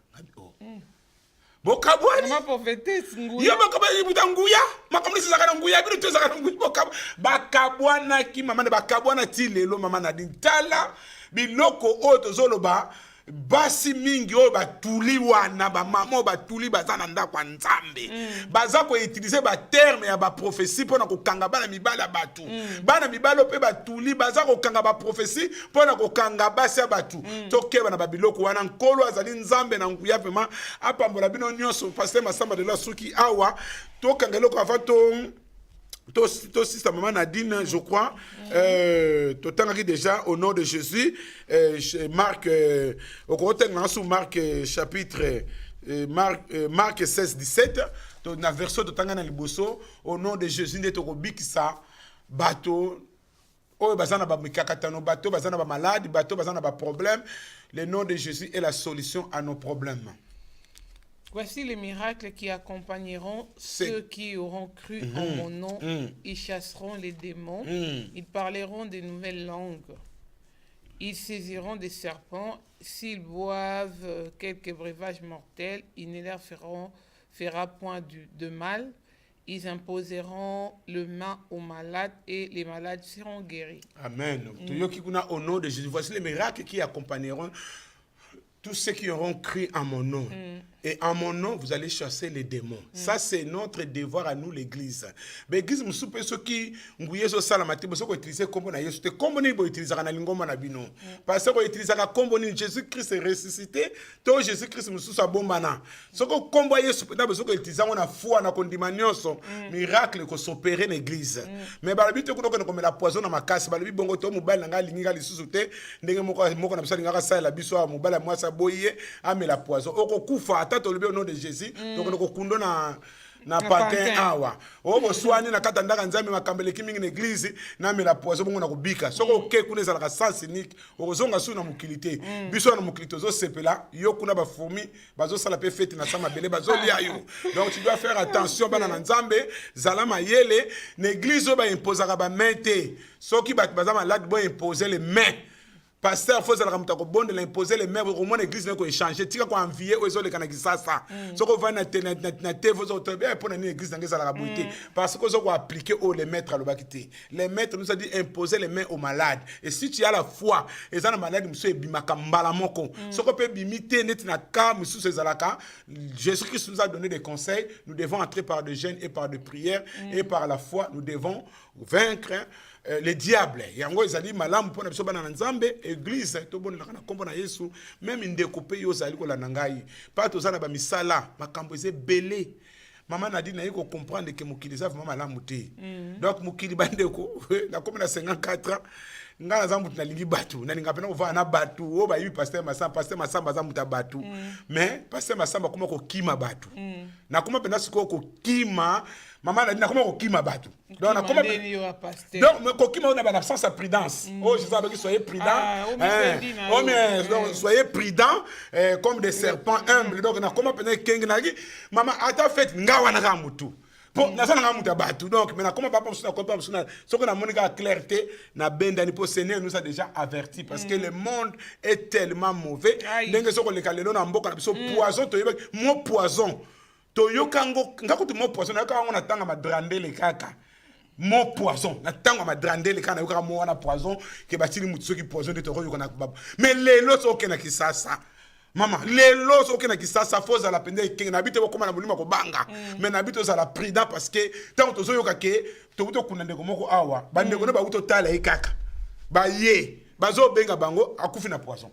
Speaker 2: bokabwani
Speaker 1: maman prophétesse nguya
Speaker 2: yo bakabwani butanguya makamlisi zakana nguya bino to zakana nguya bakabwana ki maman bakabwana ti lelo maman na dintala biloko o tozoloba basi mingi o batuli wana ba mama batuli bazana ndakwa nzambe baza ko utiliser ba terme ya ba prophétie pona ko kanga bana mibala batu bana mibalo pe batuli baza ko kanga ba prophétie pona ko kanga basi ya batu tokeba na babiloko wana nkolo azali nzambe na nguya vraiment apambola bino nyonso pasteur Masamba de la Suki awa to kanga loko avant to sister maman Nadine je crois totangaki déjà au nom de Jésus Marc au côté sous Marc chapitre Marc 16-17 na version totanga na liboso au nom de Jésus ndeto ko bikisa bato oyo bazana ba mikakatano bato bazana ba malade bato bazana ba problème le nom de Jésus est la solution à nos problèmes.
Speaker 1: Voici les miracles qui accompagneront ceux qui auront cru en mon nom. Ils chasseront les démons. Ils parleront des nouvelles langues. Ils saisiront des serpents. S'ils boivent quelques breuvages mortels, il ne leur fera point de mal. Ils imposeront le main aux malades et les malades seront guéris.
Speaker 2: Amen. Au nom de Jésus, voici les miracles qui accompagneront tous ceux qui auront cru en mon nom. Et en mon nom, vous allez chasser les démons. Ça, c'est notre devoir à nous, l'église. Mais l'église, nous sommes ceux qui ont utilisé comme on a utilisé. Comme on a utilisé parce qu'on utilise comme on Jésus-Christ est ressuscité. Toi, Jésus-Christ, nous sommes bon mana. Ce qu'on combat, nous utilisons on a foi, on a condamnation, miracle qu'on s'opère l'église. Mais par le but qu'on met la poison dans ma casse, par le but bongo to mobile nanga linga lisusuté, ndenge moko na bisali ngaka sa la biso mobile moi sa boye, ame la poison. Oko kufa au nom de Jésus, donc on kundo na patin awa obo swani na kata ndaka nzambe makambele kimingi na église na me la poison bongo na kubika soko ke kuna za la sens unique ozonga su na mukilité biso na mukilité zo sepela yo kuna ba fourmi bazo sala pe fête na sama bele bazo lia yo donc tu dois faire attention bana na nzambe zala mayele na église ba imposer ba mente soki ba malade bo imposer les mains. Pasteur, faut que bon de l'imposer les mains au moins l'église n'a qu'à échanger. Tu as qu'à envier aux autres qui ça. Ce qu'on va na vous autres bien pour l'église dans les arabouité parce que ce qu'on appliquer aux les maîtres à l'obacité. Les maîtres nous a dit imposer les mains aux malades. Et si tu as la foi, et ça les malades monsieur bimaka mbalamoko. Ce qu'on peut bimiter net na ka monsieur ces alaka. Jésus-Christ nous a donné des conseils. Nous devons entrer par des jeûnes et par des prières et par la foi. Nous devons vaincre les diables. Yango ezali malamu pona biso bana nzambe église to bonela kana kombo na Yesu même ndekopé yo zali ko la nangai pa to zana ba misala makambo eze belé. Maman Nadine na yiko comprendre que mukiliza vraiment malamu te. Donc mukili bandeko na comme na 54 ans ngala zambu tunalingi batu na ningapenda kuvaa na batu o ba yi pasteur masamba zambu ta batu mais pasteur masamba kuma ko kima batu na kuma penda siko ko kima maman Nadine na kuma ko kima batu donc na kuma donc ko kima on a l'absence de prudence oh je sais que soyez prudents donc soyez prudents comme des serpents humbles donc na kuma penda kengi na maman ata fait ngawa na kamutu pour na nga muta batu donc mais comment papa msuna ko papa msuna ce qu'on a monika clarté na benda ni pour Seigneur nous a déjà averti parce que le monde est tellement mauvais ndenge soko le kalelo na mboka na biso poison to yeba mo poison to yokango ngako to mo poison na ka on tanga ma drandele kaka mo poison na tanga ma drandele kana yoka mo wana poison ke batili mutso ki poison de to ko yokona baba mais lelo soko na kisasa Maman, les lots qui na kisasa foza la pende ki na bité ko na bulima ko banga mais na bité za la prudent parce que tant to zoyoka ke to buto kuna ndeko moko awa bande ko na ba buto tala ikaka ba ye bazo benga bango akufi na poison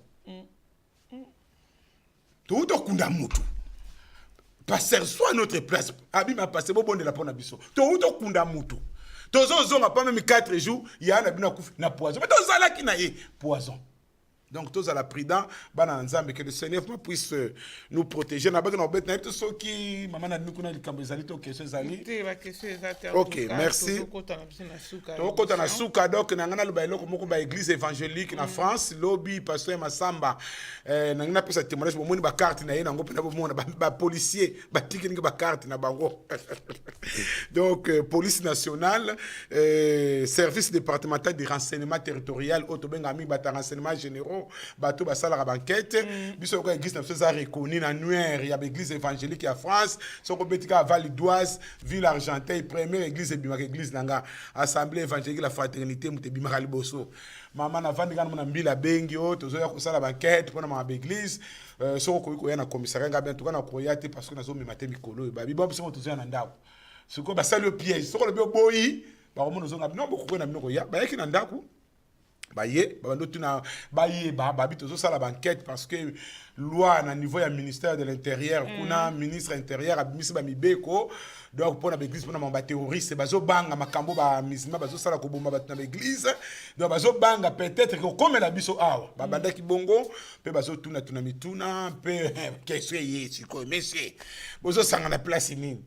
Speaker 2: to buto kunda mutu passer soit notre place abi ma passer bo bonde la pona biso to buto kunda mutu to zonga pas même 4 jours ya na bina kufi na poison mais to zala ki na ye poison. Donc, tous à la prudence, que le Seigneur puisse nous protéger. Ok, merci. Donc, l'église évangélique en France, lobby, pasteur Massamba, n'a pas cette témoignage, mon carte, policier, carte, donc, police nationale, service départemental de renseignement territorial, autobengami, renseignement généraux. Bateau basala banquette biso ko église na ça reconnu na Nuer ya église évangélique en France soko betika Val d'Oise ville Argenteuil première église bimaka église nanga assemblée évangélique la fraternité mutebimaka liboso mama na vandi kana na mbila bengi o tozo ya kusala banquette pona ma église soko ko ya na commissariat ngabia to kana ko yate parce que nazo memate mikolo ba bibo biso tozo ya na ndako soko basali le piège soko le boyi ba ko mono zo ngabia no boko na minoko ya ba yaki na ndako baye babandotuna baye babito zo sala banquette parce que loi na niveau ya ministère de l'intérieur kuna ministre intérieur abimisi ba mibeko donc pour na église pour na ba terroriste bazo banga makambo ba musulman bazo sala ko bomba batuna église donc bazo banga peut-être que comme la biso awa babanda ki bongo pe bazo tuna mituna pe qu'est-ce que yé ko monsieur bozo sanga na place nini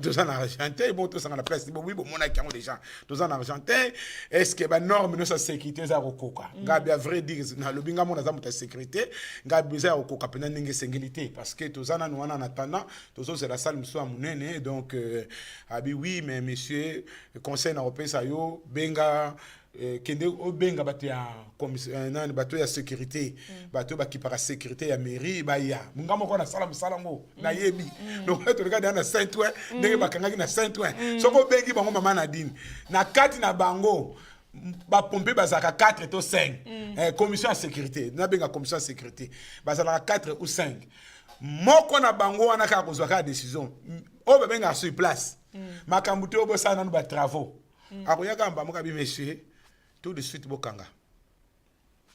Speaker 2: Tous en Argenteuil, bon, tous en la place, oui, bon, mon accord des gens, tous en Argenteuil, est-ce que la norme de sa sécurité est à Rokoka? Gabi a vrai dire, dans le binga, mon azam de sécurité, Gabi a Rokoka, pendant une sécurité, parce que tous en nous en attendant, tous c'est la salle, monsieur, à mon aîné, donc, abi, oui, mais monsieur, le Conseil européen, ça y est, benga, kende obenga bato ya nani bato ya sécurité bato bakipaka sécurité ya mairie baya munga moko na sala musala ngo na yebi donc to regarde na Saint-Ouen ndenge bakangaki na Saint-Ouen soko bengi bango mama na dini na kati na bango bapompe bazalaka 4 to 5 commission ya sécurité nabenga commission ya sécurité bazalaka 4 ou 5 moko na bango wana kaka kozwa kaka décision oyo babengaka sur place makambo te oyo bosala nanu batravaux akoyaka mba moka bi monsieur tout de suite bokanga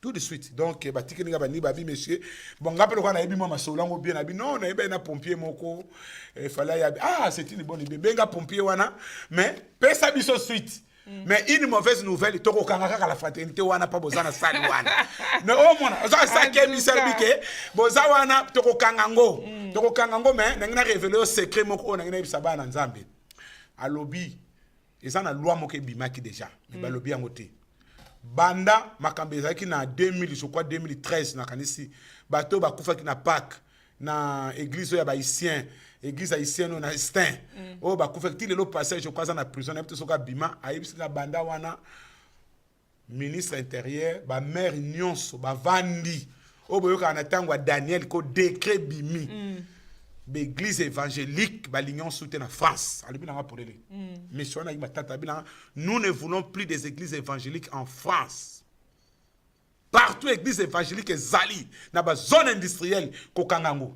Speaker 2: tout de suite donc batikeli nga bani babi monsieur bon ngapelo kwa na yebi mwa masolango bien na bi non na yeba na pompier moko fallait ya c'est une bonne idée benga pompier wana mais pesa biso suite mais une mauvaise nouvelle toko kanga kaka la fraternité wana pa bozana sali wana mais au moins ça ça ke biserbike boza wana toko kanga ngo mais nangina révéler au secret moko nangina bisa bana nzambe alobi ezana loi moko ebimaki déjà mais balobi yango te banda makambo ezalaki na 2000 je crois 2013 na kanisi bato bakufaki na Pâques na église ya baïsien église haïtienne na Estin o bakufaki ti lelo passé je crois na prison na peut soka bima ayebisi na banda wana ministre intérieur ba maire nyonso bavandi o boyoka na tango ya Daniel ko décret bimi l'église évangélique balignon soutien en France nous ne voulons plus des églises évangéliques en France partout église évangélique est zali na ba zone industrielle kokangango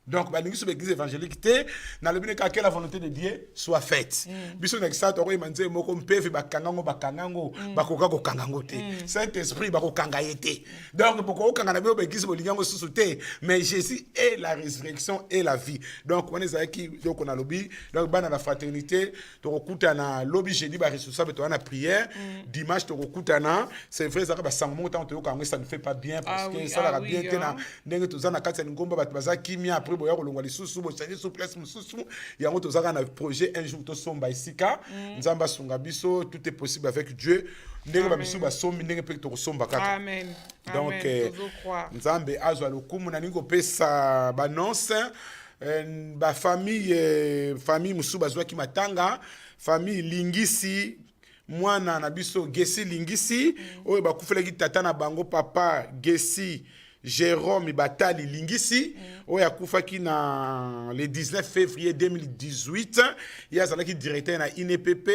Speaker 2: donc balingi sur l'église évangélique te na le bineka que la volonté de Dieu soit faite biso na kisata ko imanze moko mpevi bakangango bakoka ko kangango te Saint Esprit bakokanga yete donc poko okanga na ba église bolingango susu te mais Jésus est la résurrection et la vie donc on est qui donc on a lobby donc bana la fraternité to kokuta na lobby jeudi ba responsable to na prière dimanche to kokuta na c'est vrai ça ba sango temps to ko ça ne fait pas bien parce que ça la bien te na ndenge to za na kati ya ngomba bato baza kimia après boya kolongwa lisusu bo changer sous place mususu yango tozaka na projet un jour to somba isika nzamba sunga biso tout est possible avec Dieu ndenge ba biso ba sombi ndenge pe to somba kaka
Speaker 1: amen
Speaker 2: donc nzambe azwa lokumu na ningo pesa ba nonce ba famille musu bazwa ki matanga famille lingisi mwana na biso Gesi lingisi oyo bakufelaki tata na bango papa Gesi Jérôme Batali Lingisi oya kufaki na le 19 février 2018 ya zalaki directeur na INPP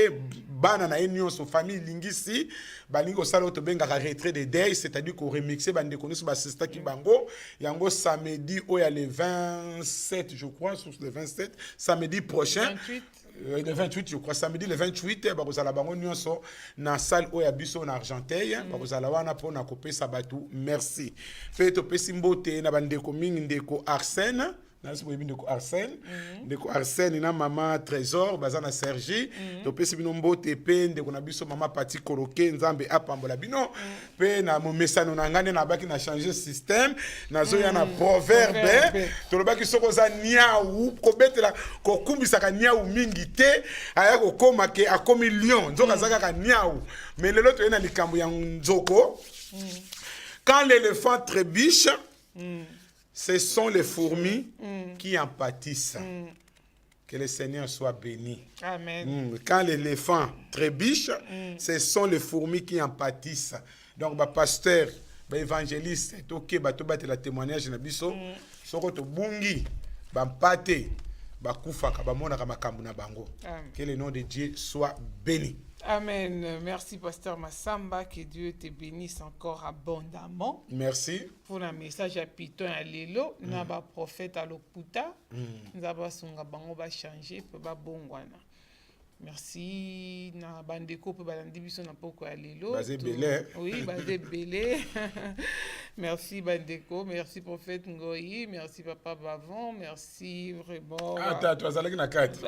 Speaker 2: bana na union so famille Lingisi balingo sala to benga retrait de deuil c'est-à-dire qu'on remixer bande konnu so basista ki bango yango samedi oya le 27 je crois sur le 27 samedi prochain 28. Le 28 je crois samedi le 28 bakozala bango nyonso na salle oya biso na Argenteuil bakozala wana pona kopesa batu merci pe to pesi mbote na bandeko mingi ndeko Arsène nasi boyebi ndeko Arsène ndeko Arsène na mama Trésor bazana Sergi to pesi bino mbote pe ndeko na biso mama Pati Koroke nzambe apambola bino pe na momesano na ngane na baki na changer système nazo ya na proverbe to lobaki soko za niau ko betela ko kumbisaka niau mingi te aya ko koma ke akomi lion nzoka zaka ka niau mais lelo to ena likambo ya nzoko quand l'éléphant trébuche ce sont les fourmis qui en pâtissent. Que le Seigneur soit béni.
Speaker 1: Amen.
Speaker 2: Quand l'éléphant trébuche, ce sont les fourmis qui en pâtissent. Donc, le pasteur, l'évangéliste, ok, la témoignage na biso, soko to bungi, pate, bakufaka, bamonaka makambu na bango. Que le nom de Dieu soit béni.
Speaker 1: Amen. Merci, Pasteur Massamba. Que Dieu te bénisse encore abondamment.
Speaker 2: Merci.
Speaker 1: Pour un message à Piton à Lelo, nous avons prophète à l'Oputa. Nous avons changé pour Bongwana. Merci. Na bandeko pour balandi biso na poko à Lelo.
Speaker 2: Basé Belé.
Speaker 1: Oui, basé Belé. Merci bandeko, merci prophète Ngoyi, merci papa Bavon, merci vraiment.
Speaker 2: Ah tu as allé na 4.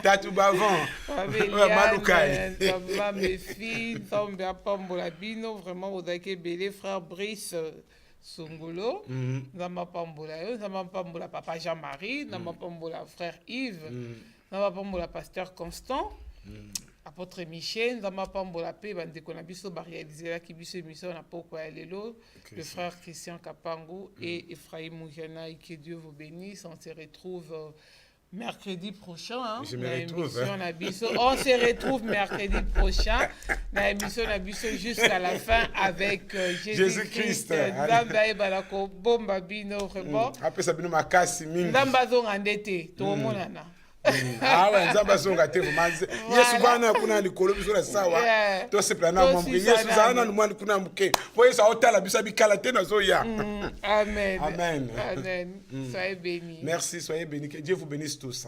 Speaker 2: Tatu Bavon.
Speaker 1: Maloukai. Papa Mefi, tombe à Pambola Bino, vraiment vous avez Belé frère Brice Songolo, Nama Pambola, Nama Pambola papa Jean-Marie, Nama Pambola frère Yves. Nama Pambola pasteur Constant, apôtre Michel, Nama Pambola P, bandeko na biso ba réaliser la kibiso émission na poko ya lelo, le frère Christian Kapangu et Ephraim Moujana, que Dieu vous bénisse. On se retrouve mercredi prochain. Hein,
Speaker 2: je me retrouve.
Speaker 1: On se retrouve mercredi prochain dans l'émission Nabiso jusqu'à la fin avec Jésus-Christ. Nzambe balako bomba bino vraiment.
Speaker 2: Après ça bino makasi mingi.
Speaker 1: Nzambe zonga ndete to monana.
Speaker 2: Ah ouais, nzambe zonga te vraiment. Yesu bana kuna likolo biso na sawa. To se plana mo mbi. Yesu zana no mwana kuna muke. Po Yesu otala biso bikala te na zo ya.
Speaker 1: Amen.
Speaker 2: Amen.
Speaker 1: Amen. Soyez bénis.
Speaker 2: Merci, soyez bénis. Que Dieu vous bénisse tous.